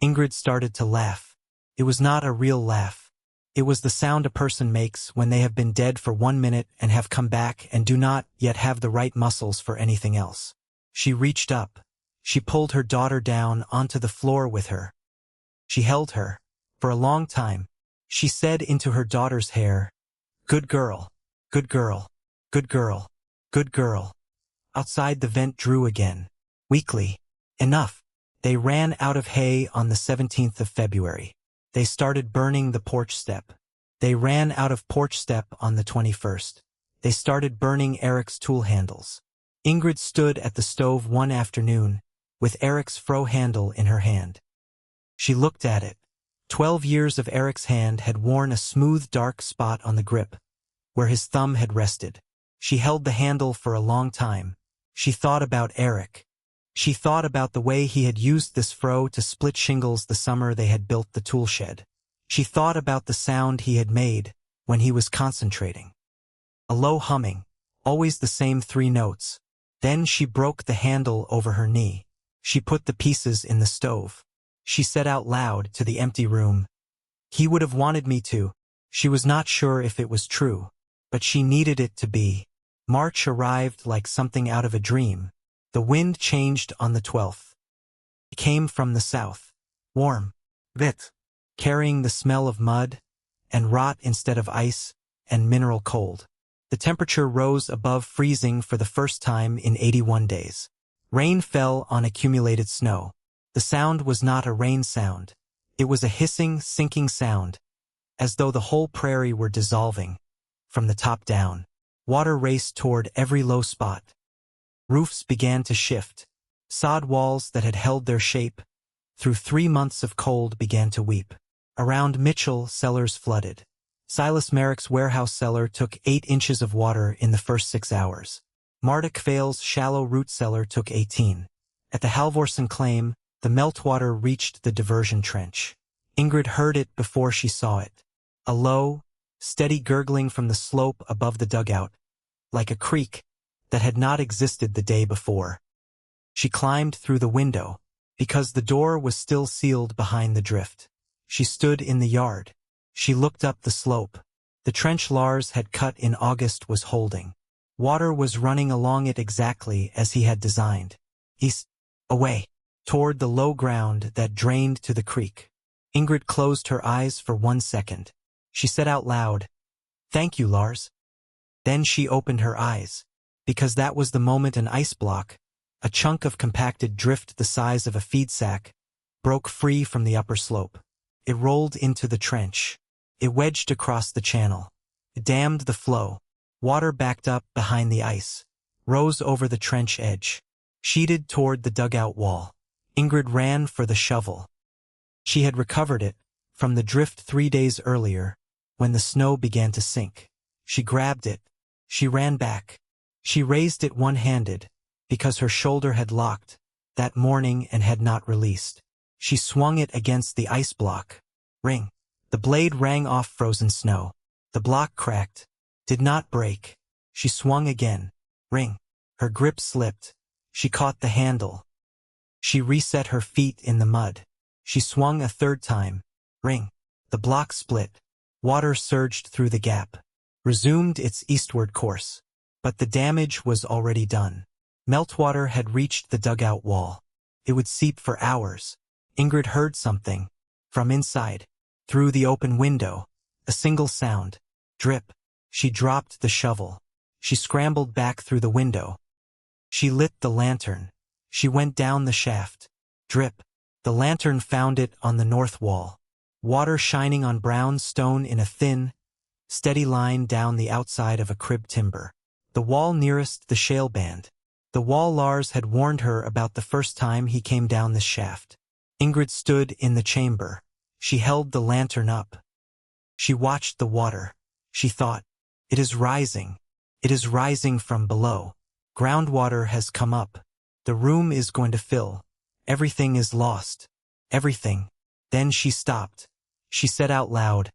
Ingrid started to laugh. It was not a real laugh. It was the sound a person makes when they have been dead for 1 minute and have come back and do not yet have the right muscles for anything else. She reached up. She pulled her daughter down onto the floor with her. She held her. For a long time. She said into her daughter's hair, Good girl, good girl, good girl, good girl. Outside the vent drew again. Weakly. Enough. They ran out of hay on the 17th of February. They started burning the porch step. They ran out of porch step on the 21st. They started burning Eric's tool handles. Ingrid stood at the stove one afternoon, with Eric's fro handle in her hand. She looked at it. 12 years of Eric's hand had worn a smooth dark spot on the grip, where his thumb had rested. She held the handle for a long time. She thought about Eric. She thought about the way he had used this fro to split shingles the summer they had built the tool shed. She thought about the sound he had made when he was concentrating. A low humming, always the same 3 notes. Then she broke the handle over her knee. She put the pieces in the stove. She said out loud to the empty room, "He would have wanted me to." She was not sure if it was true, but she needed it to be. March arrived like something out of a dream. The wind changed on the 12th. It came from the south, warm, wet, carrying the smell of mud and rot instead of ice and mineral cold. The temperature rose above freezing for the first time in 81 days. Rain fell on accumulated snow. The sound was not a rain sound. It was a hissing, sinking sound, as though the whole prairie were dissolving, from the top down. Water raced toward every low spot. Roofs began to shift. Sod walls that had held their shape through 3 months of cold began to weep. Around Mitchell, cellars flooded. Silas Merrick's warehouse cellar took 8 inches of water in the first 6 hours. Marta Kveil's shallow root cellar took 18. At the Halvorsen claim, the meltwater reached the diversion trench. Ingrid heard it before she saw it. A low, steady gurgling from the slope above the dugout, like a creek that had not existed the day before. She climbed through the window, because the door was still sealed behind the drift. She stood in the yard. She looked up the slope. The trench Lars had cut in August was holding. Water was running along it exactly as he had designed. East, away, toward the low ground that drained to the creek. Ingrid closed her eyes for 1 second. She said out loud, "Thank you, Lars." Then she opened her eyes, because that was the moment an ice block, a chunk of compacted drift the size of a feed sack, broke free from the upper slope. It rolled into the trench. It wedged across the channel. It dammed the flow. Water backed up behind the ice, rose over the trench edge, sheeted toward the dugout wall. Ingrid ran for the shovel. She had recovered it from the drift 3 days earlier, when the snow began to sink. She grabbed it. She ran back. She raised it one-handed, because her shoulder had locked that morning and had not released. She swung it against the ice block. Ring. The blade rang off frozen snow. The block cracked, did not break. She swung again. Ring. Her grip slipped. She caught the handle. She reset her feet in the mud. She swung a 3rd time. Ring. The block split. Water surged through the gap, resumed its eastward course. But the damage was already done. Meltwater had reached the dugout wall. It would seep for hours. Ingrid heard something. From inside. Through the open window. A single sound. Drip. She dropped the shovel. She scrambled back through the window. She lit the lantern. She went down the shaft. Drip. The lantern found it on the north wall. Water shining on brown stone in a thin, steady line down the outside of a crib timber. The wall nearest the shale band. The wall Lars had warned her about the first time he came down this shaft. Ingrid stood in the chamber. She held the lantern up. She watched the water. She thought, "It is rising. It is rising from below. Groundwater has come up. The room is going to fill. Everything is lost. Everything." Then she stopped. She said out loud,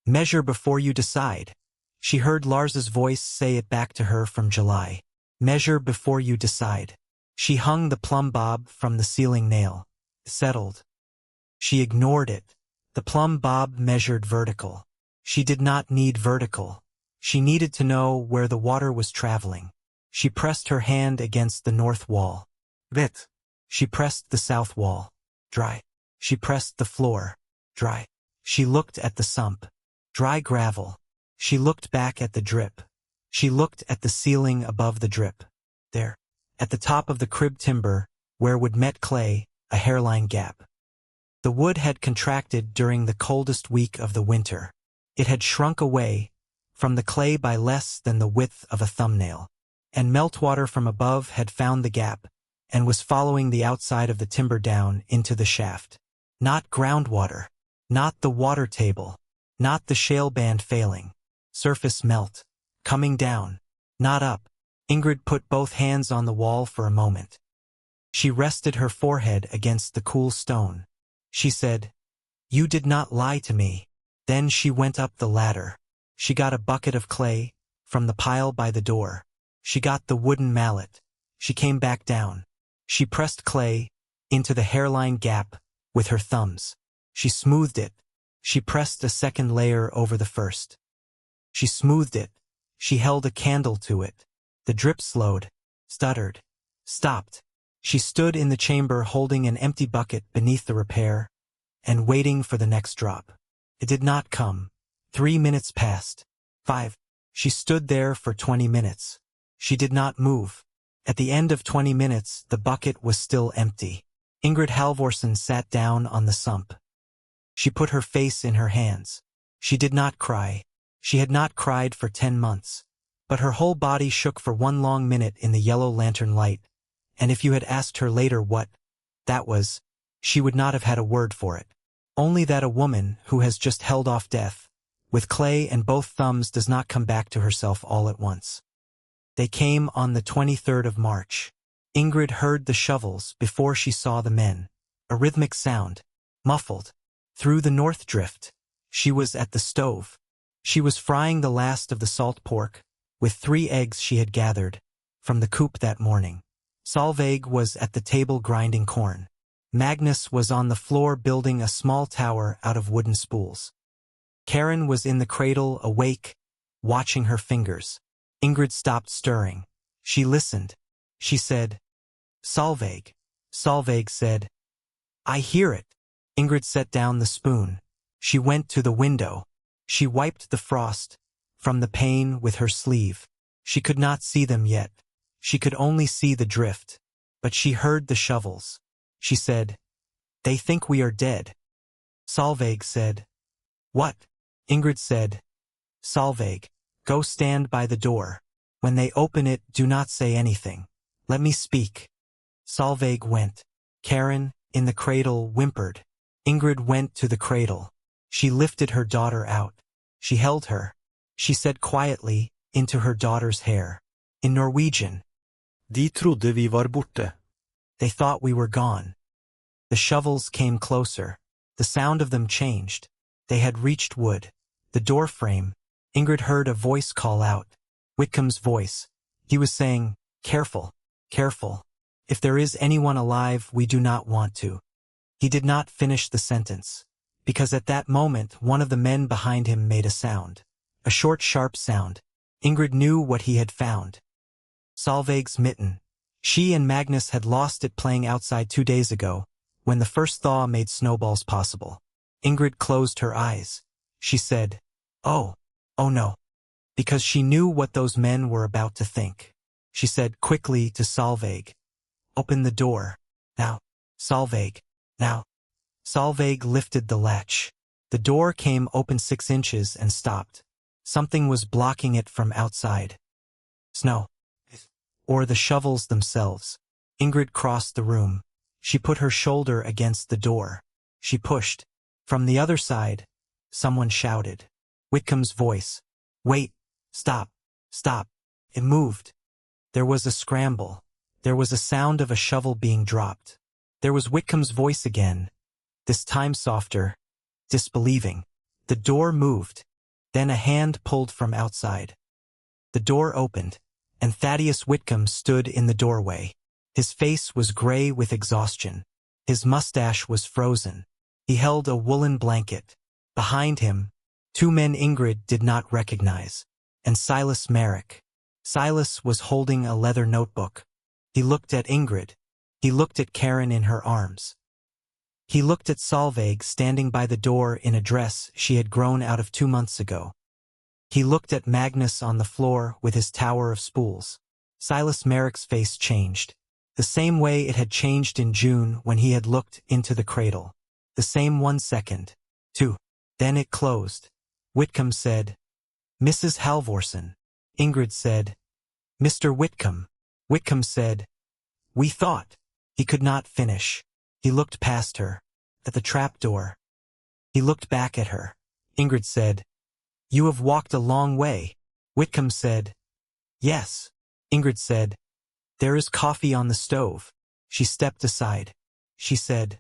"Measure before you decide." She heard Lars's voice say it back to her from July. "Measure before you decide." She hung the plumb bob from the ceiling nail. Settled. She ignored it. The plumb bob measured vertical. She did not need vertical. She needed to know where the water was traveling. She pressed her hand against the north wall. Wet. She pressed the south wall. Dry. She pressed the floor. Dry. She looked at the sump. Dry gravel. She looked back at the drip. She looked at the ceiling above the drip. There, at the top of the crib timber, where would met clay, a hairline gap. The wood had contracted during the coldest week of the winter. It had shrunk away from the clay by less than the width of a thumbnail. And meltwater from above had found the gap and was following the outside of the timber down into the shaft. Not groundwater. Not the water table. Not the shale band failing. Surface melt. Coming down. Not up. Ingrid put both hands on the wall for a moment. She rested her forehead against the cool stone. She said, "You did not lie to me." Then she went up the ladder. She got a bucket of clay from the pile by the door. She got the wooden mallet. She came back down. She pressed clay into the hairline gap with her thumbs. She smoothed it. She pressed a second layer over the first. She smoothed it. She held a candle to it. The drip slowed, stuttered, stopped. She stood in the chamber holding an empty bucket beneath the repair and waiting for the next drop. It did not come. 3 minutes passed. 5. She stood there for 20 minutes. She did not move. At the end of 20 minutes, the bucket was still empty. Ingrid Halvorsen sat down on the sump. She put her face in her hands. She did not cry. She had not cried for 10 months. But her whole body shook for 1 long minute in the yellow lantern light, and if you had asked her later what that was, she would not have had a word for it. Only that a woman who has just held off death, with clay and both thumbs, does not come back to herself all at once. They came on the 23rd of March. Ingrid heard the shovels before she saw the men. A rhythmic sound, muffled, through the north drift. She was at the stove. She was frying the last of the salt pork, with 3 eggs she had gathered from the coop that morning. Solveig was at the table grinding corn. Magnus was on the floor building a small tower out of wooden spools. Karen was in the cradle, awake, watching her fingers. Ingrid stopped stirring. She listened. She said, "Solveig." Solveig said, "I hear it." Ingrid set down the spoon. She went to the window. She wiped the frost from the pane with her sleeve. She could not see them yet. She could only see the drift. But she heard the shovels. She said, "They think we are dead." Solveig said, "What?" Ingrid said, "Solveig, go stand by the door. When they open it, do not say anything. Let me speak." Solveig went. Karen, in the cradle, whimpered. Ingrid went to the cradle. She lifted her daughter out. She held her. She said quietly into her daughter's hair, in Norwegian, De trodde vi var borte. "They thought we were gone." The shovels came closer. The sound of them changed. They had reached wood. The door frame. Ingrid heard a voice call out. Whitcomb's voice. He was saying, "Careful, careful. If there is anyone alive, we do not want to." He did not finish the sentence, because at that moment one of the men behind him made a sound. A short, sharp sound. Ingrid knew what he had found. Solveig's mitten. She and Magnus had lost it playing outside 2 days ago, when the first thaw made snowballs possible. Ingrid closed her eyes. She said, oh no," because she knew what those men were about to think. She said quickly to Solveig, "Open the door. Now, Solveig, now." Solveig lifted the latch. The door came open 6 inches and stopped. Something was blocking it from outside. Snow. Or the shovels themselves. Ingrid crossed the room. She put her shoulder against the door. She pushed. From the other side, someone shouted. Whitcomb's voice. "Wait. Stop. Stop." It moved. There was a scramble. There was a sound of a shovel being dropped. There was Whitcomb's voice again, this time softer, disbelieving. The door moved. Then a hand pulled from outside. The door opened, and Thaddeus Whitcomb stood in the doorway. His face was gray with exhaustion. His mustache was frozen. He held a woolen blanket. Behind him, 2 men Ingrid did not recognize, and Silas Merrick. Silas was holding a leather notebook. He looked at Ingrid. He looked at Karen in her arms. He looked at Solveig standing by the door in a dress she had grown out of 2 months ago. He looked at Magnus on the floor with his tower of spools. Silas Merrick's face changed, the same way it had changed in June when he had looked into the cradle. The same 1 second. 2. Then it closed. Whitcomb said, "Mrs. Halvorsen." Ingrid said, "Mr. Whitcomb." Whitcomb said, "We thought." He could not finish. He looked past her, at the trap door. He looked back at her. Ingrid said, "You have walked a long way." Whitcomb said, "Yes." Ingrid said, "There is coffee on the stove." She stepped aside. She said,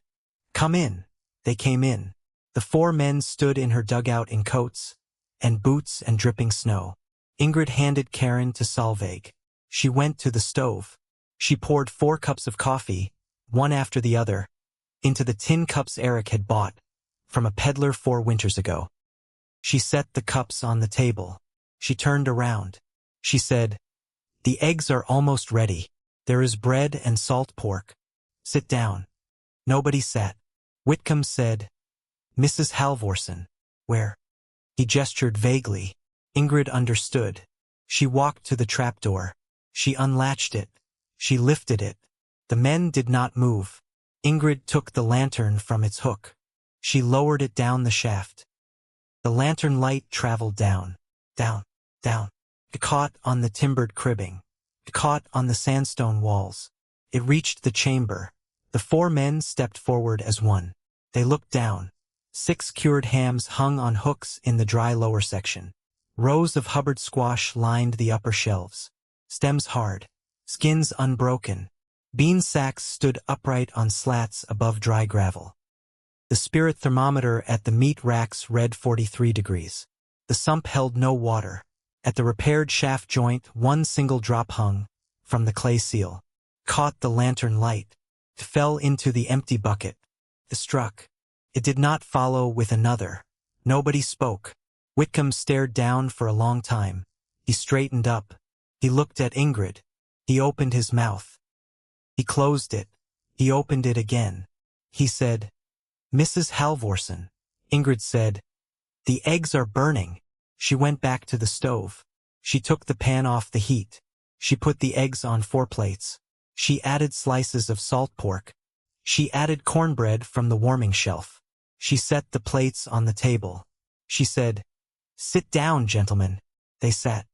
"Come in." They came in. The 4 men stood in her dugout in coats, and boots and dripping snow. Ingrid handed Karen to Solveig. She went to the stove. She poured 4 cups of coffee, one after the other, into the tin cups Eric had bought from a peddler 4 winters ago. She set the cups on the table. She turned around. She said, "The eggs are almost ready. There is bread and salt pork. Sit down." Nobody sat. Whitcomb said, "Mrs. Halvorsen, where?" He gestured vaguely. Ingrid understood. She walked to the trapdoor. She unlatched it. She lifted it. The men did not move. Ingrid took the lantern from its hook. She lowered it down the shaft. The lantern light traveled down, down, down. It caught on the timbered cribbing. It caught on the sandstone walls. It reached the chamber. The 4 men stepped forward as one. They looked down. 6 cured hams hung on hooks in the dry lower section. Rows of Hubbard squash lined the upper shelves. Stems hard. Skins unbroken. Bean sacks stood upright on slats above dry gravel. The spirit thermometer at the meat racks read 43 degrees. The sump held no water. At the repaired shaft joint, 1 single drop hung from the clay seal. Caught the lantern light. It fell into the empty bucket. It struck. It did not follow with another. Nobody spoke. Whitcomb stared down for a long time. He straightened up. He looked at Ingrid. He opened his mouth. He closed it. He opened it again. He said, "Mrs. Halvorsen." Ingrid said, "The eggs are burning." She went back to the stove. She took the pan off the heat. She put the eggs on 4 plates. She added slices of salt pork. She added cornbread from the warming shelf. She set the plates on the table. She said, "Sit down, gentlemen." They sat.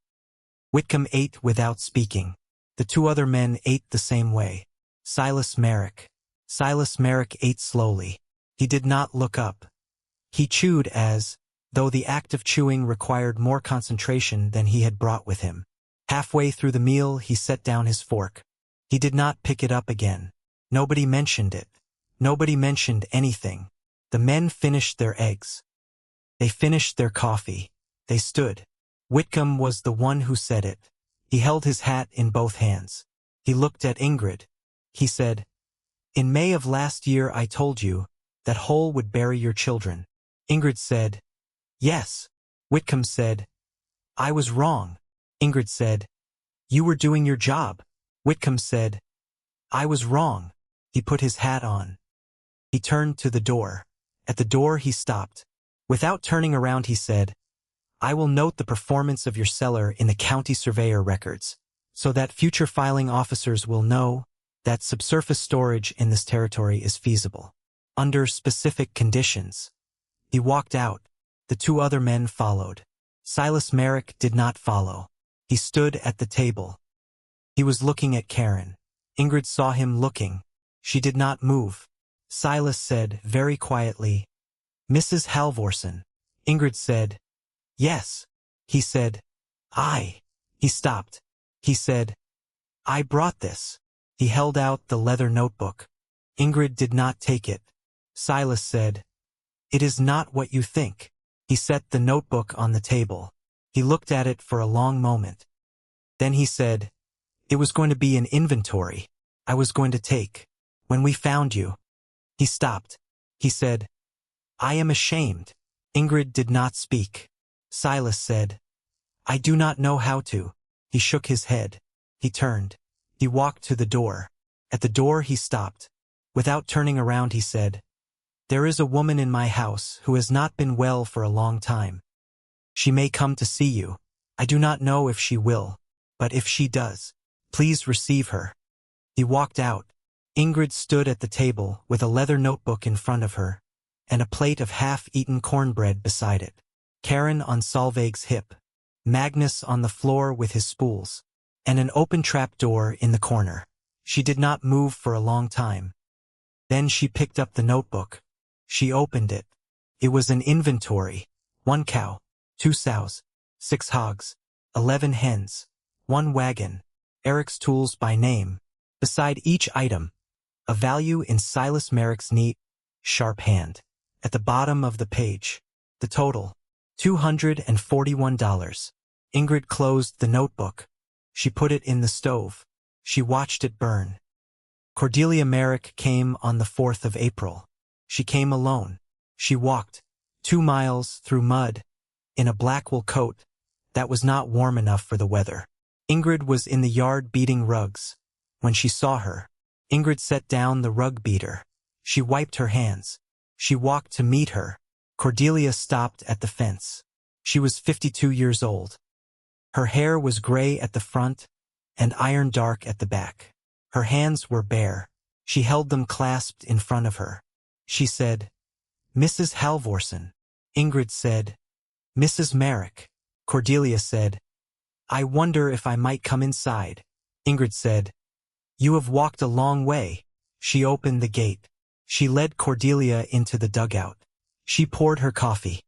Whitcomb ate without speaking. The 2 other men ate the same way. Silas Merrick. Silas Merrick ate slowly. He did not look up. He chewed as, though the act of chewing required more concentration than he had brought with him. Halfway through the meal, he set down his fork. He did not pick it up again. Nobody mentioned it. Nobody mentioned anything. The men finished their eggs. They finished their coffee. They stood. Whitcomb was the one who said it. He held his hat in both hands. He looked at Ingrid. He said, "In May of last year I told you that hole would bury your children." Ingrid said, "Yes." Whitcomb said, "I was wrong." Ingrid said, "You were doing your job." Whitcomb said, "I was wrong." He put his hat on. He turned to the door. At the door he stopped. Without turning around he said, "I will note the performance of your cellar in the county surveyor records, so that future filing officers will know that subsurface storage in this territory is feasible, under specific conditions." He walked out. The 2 other men followed. Silas Merrick did not follow. He stood at the table. He was looking at Karen. Ingrid saw him looking. She did not move. Silas said very quietly, "Mrs. Halvorsen." Ingrid said, "Yes." He said, "I." He stopped. He said, "I brought this." He held out the leather notebook. Ingrid did not take it. Silas said, "It is not what you think." He set the notebook on the table. He looked at it for a long moment. Then he said, "It was going to be an inventory I was going to take when we found you." He stopped. He said, "I am ashamed." Ingrid did not speak. Silas said, "I do not know how to." He shook his head. He turned. He walked to the door. At the door he stopped. Without turning around he said, "There is a woman in my house who has not been well for a long time. She may come to see you. I do not know if she will, but if she does, please receive her." He walked out. Ingrid stood at the table with a leather notebook in front of her, and a plate of half-eaten cornbread beside it. Karen on Solveig's hip, Magnus on the floor with his spools, and an open trap door in the corner. She did not move for a long time. Then she picked up the notebook. She opened it. It was an inventory. 1 cow, 2 sows, 6 hogs, 11 hens, 1 wagon, Eric's tools by name. Beside each item, a value in Silas Merrick's neat, sharp hand. At the bottom of the page, the total, $241. Ingrid closed the notebook. She put it in the stove. She watched it burn. Cordelia Merrick came on the 4th of April. She came alone. She walked 2 miles through mud in a black wool coat that was not warm enough for the weather. Ingrid was in the yard beating rugs. When she saw her, Ingrid set down the rug beater. She wiped her hands. She walked to meet her. Cordelia stopped at the fence. She was 52 years old. Her hair was gray at the front and iron dark at the back. Her hands were bare. She held them clasped in front of her. She said, "Mrs. Halvorsen." Ingrid said, "Mrs. Merrick." Cordelia said, "I wonder if I might come inside." Ingrid said, "You have walked a long way." She opened the gate. She led Cordelia into the dugout. She poured her coffee.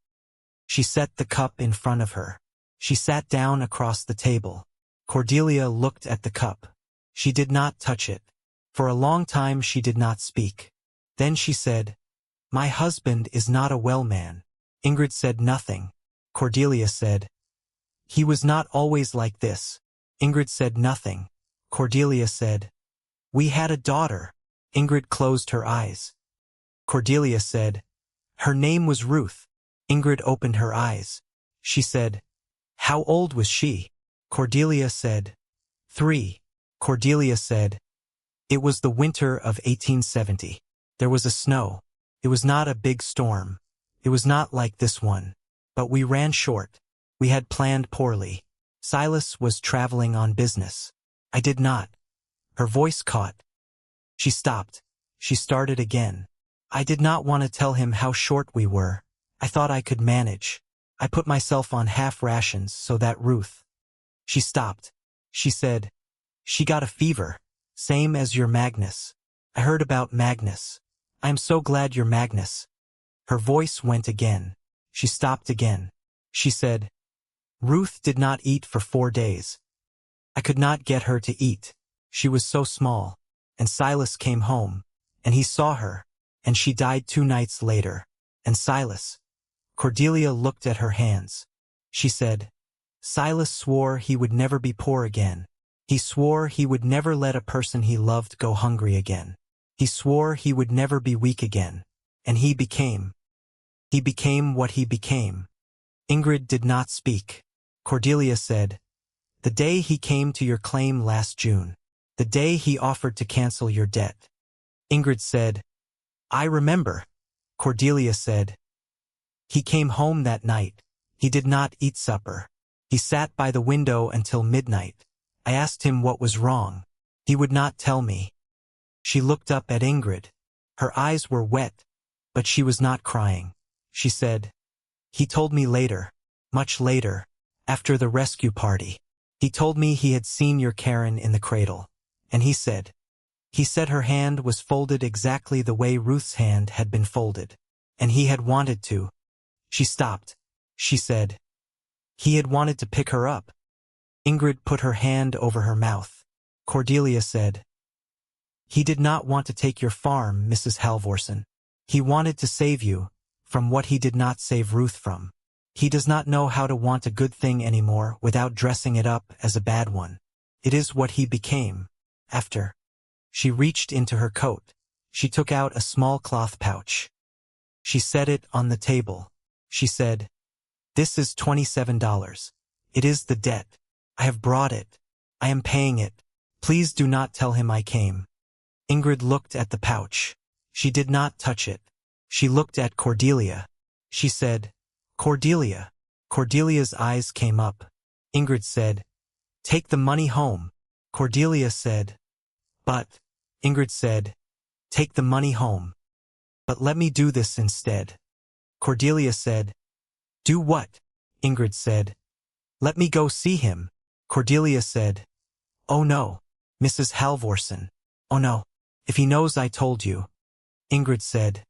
She set the cup in front of her. She sat down across the table. Cordelia looked at the cup. She did not touch it. For a long time she did not speak. Then she said, "My husband is not a well man." Ingrid said nothing. Cordelia said, "He was not always like this." Ingrid said nothing. Cordelia said, "We had a daughter." Ingrid closed her eyes. Cordelia said, "Her name was Ruth." Ingrid opened her eyes. She said, "How old was she?" Cordelia said, 3. Cordelia said, "It was the winter of 1870. There was a snow. It was not a big storm. It was not like this one. But we ran short. We had planned poorly. Silas was traveling on business. I did not." Her voice caught. She stopped. She started again. "I did not want to tell him how short we were. I thought I could manage. I put myself on half rations so that Ruth." She stopped. She said, "She got a fever, same as your Magnus. I heard about Magnus. I am so glad you're Magnus." Her voice went again. She stopped again. She said, "Ruth did not eat for 4 days. I could not get her to eat. She was so small. And Silas came home, and he saw her, and she died 2 nights later. And Silas." Cordelia looked at her hands. She said, "Silas swore he would never be poor again. He swore he would never let a person he loved go hungry again. He swore he would never be weak again. And he became what he became." Ingrid did not speak. Cordelia said, "The day he came to your claim last June. The day he offered to cancel your debt." Ingrid said, "I remember." Cordelia said, "He came home that night. He did not eat supper. He sat by the window until midnight. I asked him what was wrong. He would not tell me." She looked up at Ingrid. Her eyes were wet, but she was not crying. She said, "He told me later, much later, after the rescue party. He told me he had seen your Karen in the cradle. And he said her hand was folded exactly the way Ruth's hand had been folded. And he had wanted to." She stopped. She said, "He had wanted to pick her up." Ingrid put her hand over her mouth. Cordelia said, "He did not want to take your farm, Mrs. Halvorsen. He wanted to save you from what he did not save Ruth from. He does not know how to want a good thing anymore without dressing it up as a bad one. It is what he became. After." She reached into her coat. She took out a small cloth pouch. She set it on the table. She said, "This is $27. It is the debt. I have brought it. I am paying it. Please do not tell him I came." Ingrid looked at the pouch. She did not touch it. She looked at Cordelia. She said, "Cordelia." Cordelia's eyes came up. Ingrid said, "Take the money home." Cordelia said, "But," Ingrid said, "Take the money home. But let me do this instead." Cordelia said, "Do what?" Ingrid said, "Let me go see him." Cordelia said, "Oh no, Mrs. Halvorsen. Oh no. If he knows I told you." Ingrid said,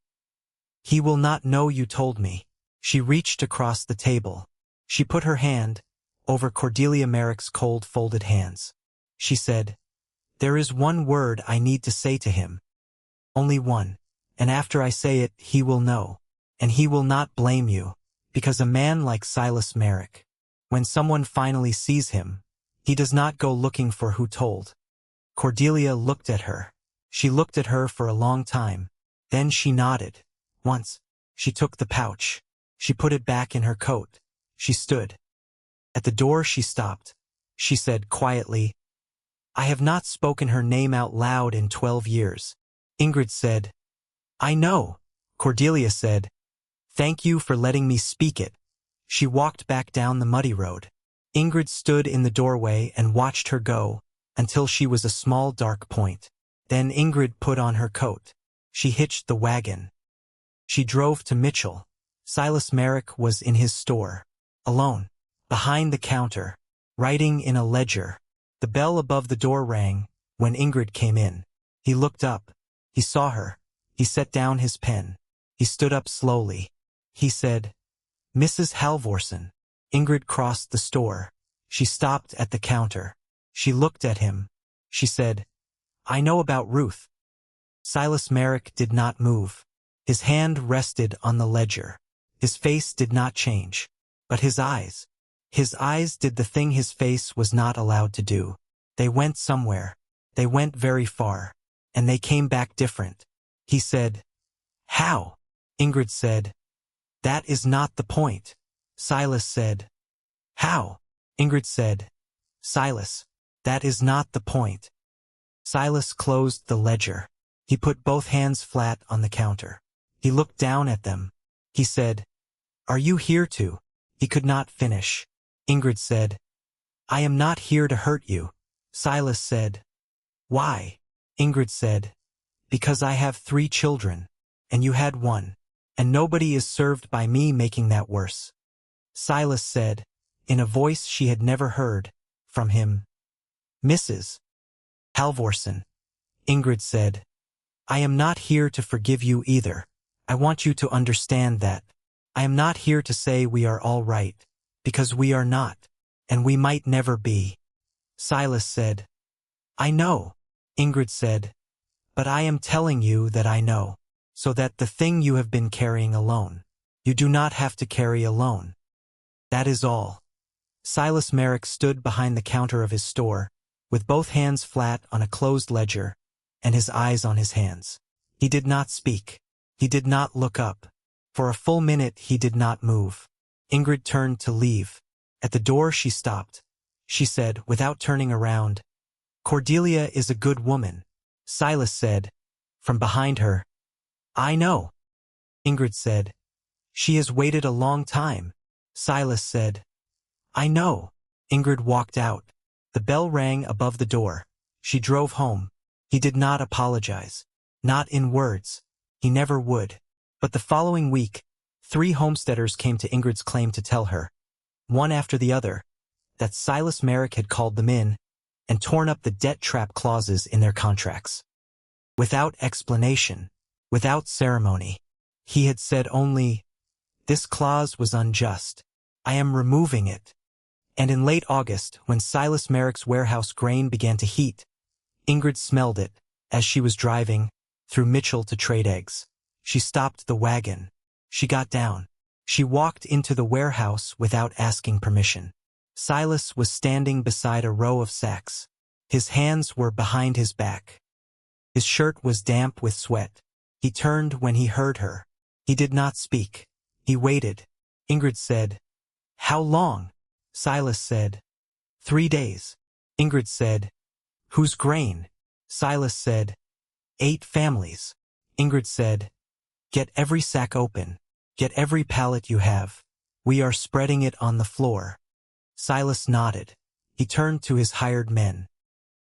"He will not know you told me." She reached across the table. She put her hand over Cordelia Merrick's cold folded hands. She said, "There is one word I need to say to him. Only one. And after I say it, he will know. And he will not blame you. Because a man like Silas Merrick, when someone finally sees him, he does not go looking for who told. Cordelia looked at her. She looked at her for a long time. Then she nodded. Once, she took the pouch. She put it back in her coat. She stood. At the door she stopped. She said quietly, "I have not spoken her name out loud in 12 years. Ingrid said, "I know." Cordelia said, "Thank you for letting me speak it." She walked back down the muddy road. Ingrid stood in the doorway and watched her go, until she was a small dark point. Then Ingrid put on her coat. She hitched the wagon. She drove to Mitchell. Silas Merrick was in his store, alone, behind the counter, writing in a ledger. The bell above the door rang when Ingrid came in. He looked up. He saw her. He set down his pen. He stood up slowly. He said, "Mrs. Halvorsen." Ingrid crossed the store. She stopped at the counter. She looked at him. She said, "I know about Ruth." Silas Merrick did not move. His hand rested on the ledger. His face did not change. But his eyes did the thing his face was not allowed to do. They went somewhere. They went very far. And they came back different. He said, "How?" Ingrid said, "That is not the point." Silas said, "How?" Ingrid said, "Silas, that is not the point." Silas closed the ledger. He put both hands flat on the counter. He looked down at them. He said, "Are you here to?" He could not finish. Ingrid said, "I am not here to hurt you." Silas said, "Why?" Ingrid said, "Because I have 3 children, and you had 1, and nobody is served by me making that worse." Silas said, in a voice she had never heard from him, "Mrs. Halvorsen." Ingrid said, "I am not here to forgive you either. I want you to understand that. I am not here to say we are all right, because we are not, and we might never be." Silas said, "I know." Ingrid said, "But I am telling you that I know, so that the thing you have been carrying alone, you do not have to carry alone. That is all." Silas Merrick stood behind the counter of his store, with both hands flat on a closed ledger, and his eyes on his hands. He did not speak. He did not look up. For a full minute he did not move. Ingrid turned to leave. At the door she stopped. She said, without turning around, "Cordelia is a good woman." Silas said, from behind her, "I know." Ingrid said, "She has waited a long time." Silas said, "I know." Ingrid walked out. The bell rang above the door. She drove home. He did not apologize. Not in words. He never would. But the following week, 3 homesteaders came to Ingrid's claim to tell her, one after the other, that Silas Merrick had called them in and torn up the debt trap clauses in their contracts. Without explanation, without ceremony. He had said only, "This clause was unjust. I am removing it." And in late August, when Silas Merrick's warehouse grain began to heat, Ingrid smelled it as she was driving through Mitchell to trade eggs. She stopped the wagon. She got down. She walked into the warehouse without asking permission. Silas was standing beside a row of sacks. His hands were behind his back. His shirt was damp with sweat. He turned when he heard her. He did not speak. He waited. Ingrid said, "How long?" Silas said, 3 days. Ingrid said, "Whose grain?" Silas said, 8 families. Ingrid said, "Get every sack open. Get every pallet you have. We are spreading it on the floor." Silas nodded. He turned to his hired men.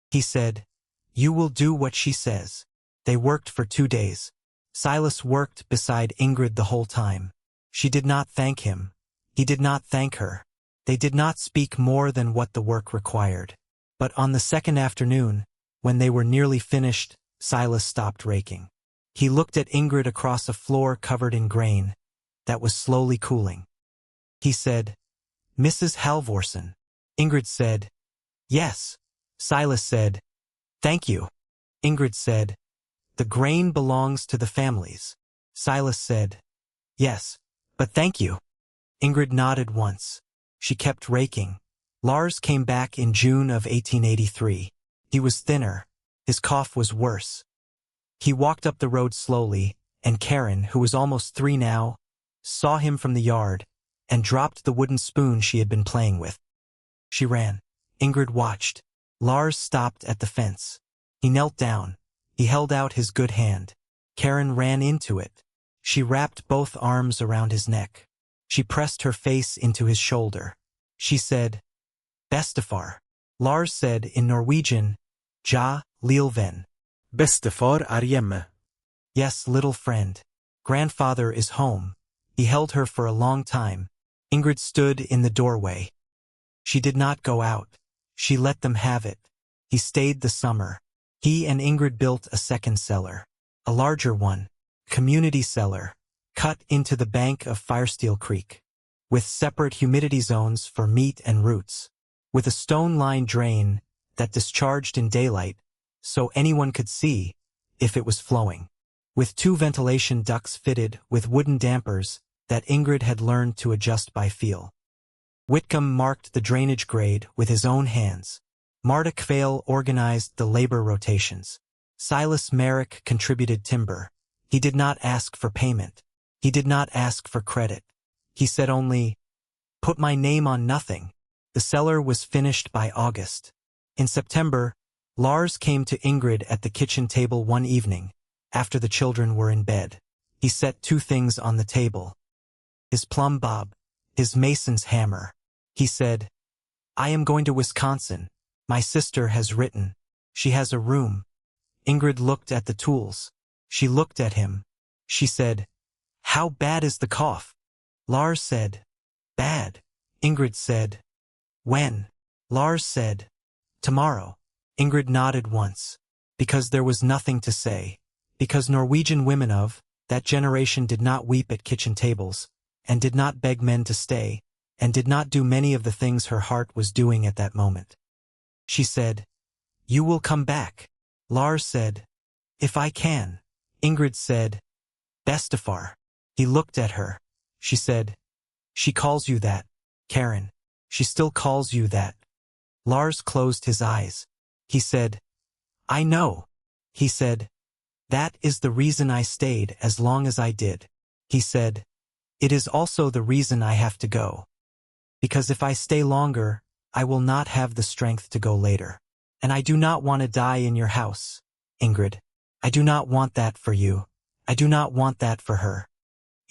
He said, "You will do what she says." They worked for 2 days. Silas worked beside Ingrid the whole time. She did not thank him. He did not thank her. They did not speak more than what the work required. But on the second afternoon, when they were nearly finished, Silas stopped raking. He looked at Ingrid across a floor covered in grain that was slowly cooling. He said, "Mrs. Halvorsen." Ingrid said, "Yes." Silas said, "Thank you." Ingrid said, "The grain belongs to the families." Silas said, "Yes, but thank you." Ingrid nodded once. She kept raking. Lars came back in June of 1883. He was thinner. His cough was worse. He walked up the road slowly, and Karen, who was almost 3 now, saw him from the yard, and dropped the wooden spoon she had been playing with. She ran. Ingrid watched. Lars stopped at the fence. He knelt down. He held out his good hand. Karen ran into it. She wrapped both arms around his neck. She pressed her face into his shoulder. She said, "Bestefar." Lars said in Norwegian, "Ja, lillven." Bestefar hjemme. Yes, little friend. Grandfather is home. He held her for a long time. Ingrid stood in the doorway. She did not go out. She let them have it. He stayed the summer. He and Ingrid built a second cellar. A larger one. Community cellar. Cut into the bank of Firesteel Creek. With separate humidity zones for meat and roots. With a stone-lined drain that discharged in daylight, so anyone could see if it was flowing. With 2 ventilation ducts fitted with wooden dampers that Ingrid had learned to adjust by feel. Whitcomb marked the drainage grade with his own hands. Marta Kvail organized the labor rotations. Silas Merrick contributed timber. He did not ask for payment. He did not ask for credit. He said only, "Put my name on nothing." The cellar was finished by August. In September, Lars came to Ingrid at the kitchen table one evening, after the children were in bed. He set 2 things on the table. His plumb bob, his mason's hammer. He said, "I am going to Wisconsin. My sister has written. She has a room." Ingrid looked at the tools. She looked at him. She said, "How bad is the cough?" Lars said, "Bad." Ingrid said, "When?" Lars said, "Tomorrow." Ingrid nodded once. Because there was nothing to say. Because Norwegian women of that generation did not weep at kitchen tables, and did not beg men to stay, and did not do many of the things her heart was doing at that moment. She said, "You will come back." Lars said, "If I can." Ingrid said, "Bestefar." He looked at her. She said, "She calls you that, Karen. She still calls you that." Lars closed his eyes. He said, "I know." He said, "That is the reason I stayed as long as I did." He said, "It is also the reason I have to go. Because if I stay longer, I will not have the strength to go later. And I do not want to die in your house, Ingrid. I do not want that for you. I do not want that for her."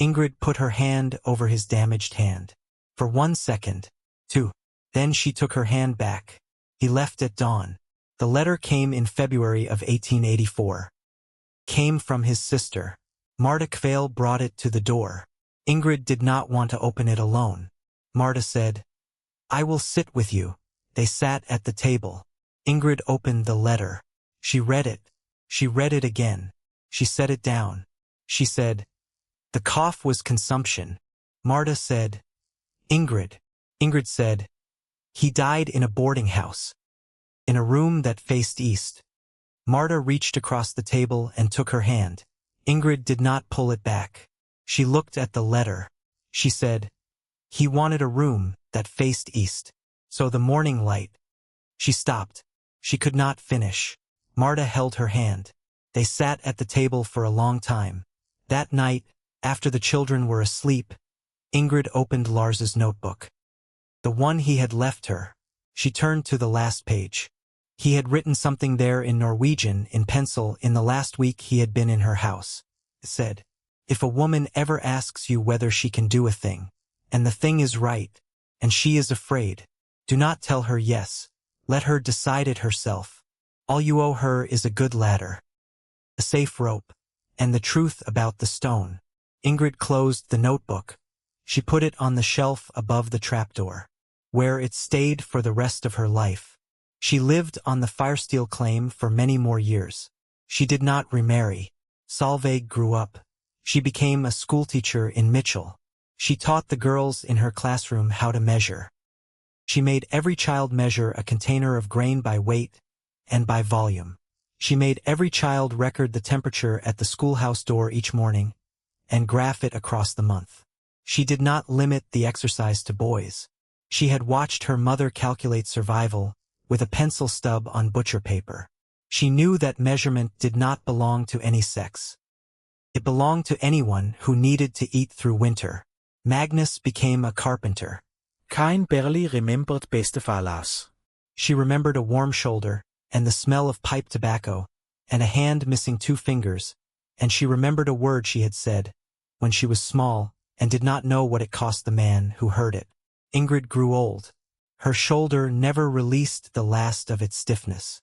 Ingrid put her hand over his damaged hand. For 1 second, 2. Then she took her hand back. He left at dawn. The letter came in February of 1884. Came from his sister. Marta Kvail brought it to the door. Ingrid did not want to open it alone. Marta said, "I will sit with you." They sat at the table. Ingrid opened the letter. She read it. She read it again. She set it down. She said, "The cough was consumption." Marta said, "Ingrid." Ingrid said, "He died in a boarding house. In a room that faced east." Marta reached across the table and took her hand. Ingrid did not pull it back. She looked at the letter. She said, "He wanted a room that faced east. So the morning light." She stopped. She could not finish. Marta held her hand. They sat at the table for a long time. That night, after the children were asleep, Ingrid opened Lars's notebook. The one he had left her. She turned to the last page. He had written something there in Norwegian, in pencil, in the last week he had been in her house. It said, "If a woman ever asks you whether she can do a thing, and the thing is right, and she is afraid, do not tell her yes. Let her decide it herself. All you owe her is a good ladder, a safe rope, and the truth about the stone." Ingrid closed the notebook. She put it on the shelf above the trapdoor, where it stayed for the rest of her life. She lived on the Firesteel claim for many more years. She did not remarry. Solveig grew up. She became a schoolteacher in Mitchell. She taught the girls in her classroom how to measure. She made every child measure a container of grain by weight and by volume. She made every child record the temperature at the schoolhouse door each morning and graph it across the month. She did not limit the exercise to boys. She had watched her mother calculate survival with a pencil stub on butcher paper. She knew that measurement did not belong to any sex. It belonged to anyone who needed to eat through winter. Magnus became a carpenter. Kain barely remembered bestefar Lars. She remembered a warm shoulder, and the smell of pipe tobacco, and a hand missing 2 fingers, and she remembered a word she had said, when she was small, and did not know what it cost the man who heard it. Ingrid grew old. Her shoulder never released the last of its stiffness.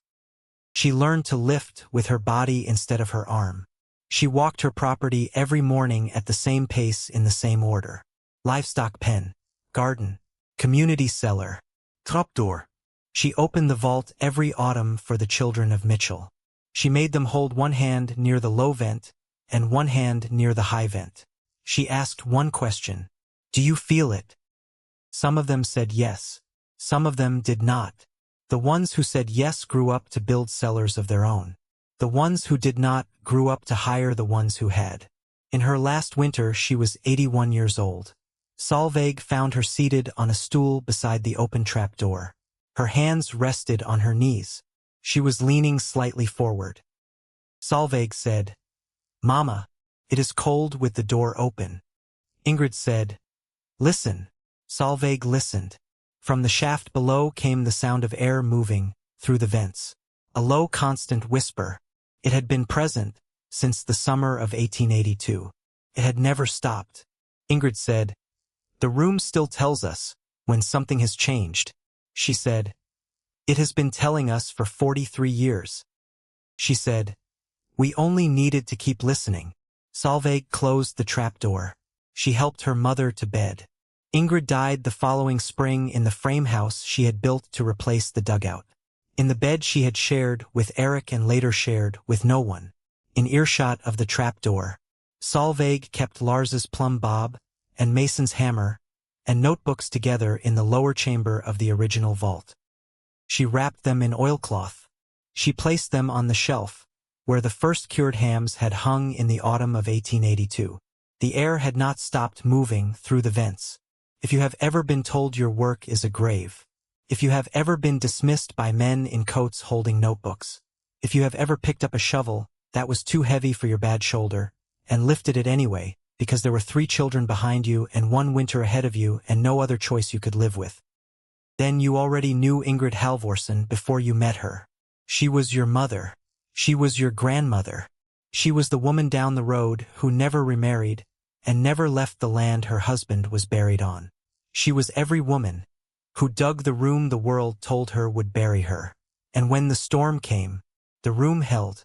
She learned to lift with her body instead of her arm. She walked her property every morning at the same pace in the same order. Livestock pen, garden, community cellar, Trapdoor. She opened the vault every autumn for the children of Mitchell. She made them hold one hand near the low vent and one hand near the high vent. She asked one question. Do you feel it? Some of them said yes. Some of them did not. The ones who said yes grew up to build cellars of their own. The ones who did not grew up to hire the ones who had. In her last winter she was 81 years old. Solveig found her seated on a stool beside the open trap door. Her hands rested on her knees. She was leaning slightly forward. Solveig said, Mama, it is cold with the door open. Ingrid said, Listen. Solveig listened. From the shaft below came the sound of air moving through the vents. A low, constant whisper. It had been present since the summer of 1882. It had never stopped. Ingrid said, The room still tells us when something has changed. She said, It has been telling us for 43 years. She said, We only needed to keep listening. Solveig closed the trapdoor. She helped her mother to bed. Ingrid died the following spring in the frame house she had built to replace the dugout. In the bed she had shared with Eric and later shared with no one. In earshot of the trapdoor, Solveig kept Lars's plumb bob and Mason's hammer and notebooks together in the lower chamber of the original vault. She wrapped them in oilcloth. She placed them on the shelf, where the first cured hams had hung in the autumn of 1882. The air had not stopped moving through the vents. If you have ever been told your work is a grave, if you have ever been dismissed by men in coats holding notebooks, if you have ever picked up a shovel that was too heavy for your bad shoulder, and lifted it anyway, because there were 3 children behind you and 1 winter ahead of you and no other choice you could live with, then you already knew Ingrid Halvorsen before you met her. She was your mother. She was your grandmother. She was the woman down the road who never remarried and never left the land her husband was buried on. She was every woman who dug the room the world told her would bury her. And when the storm came, the room held.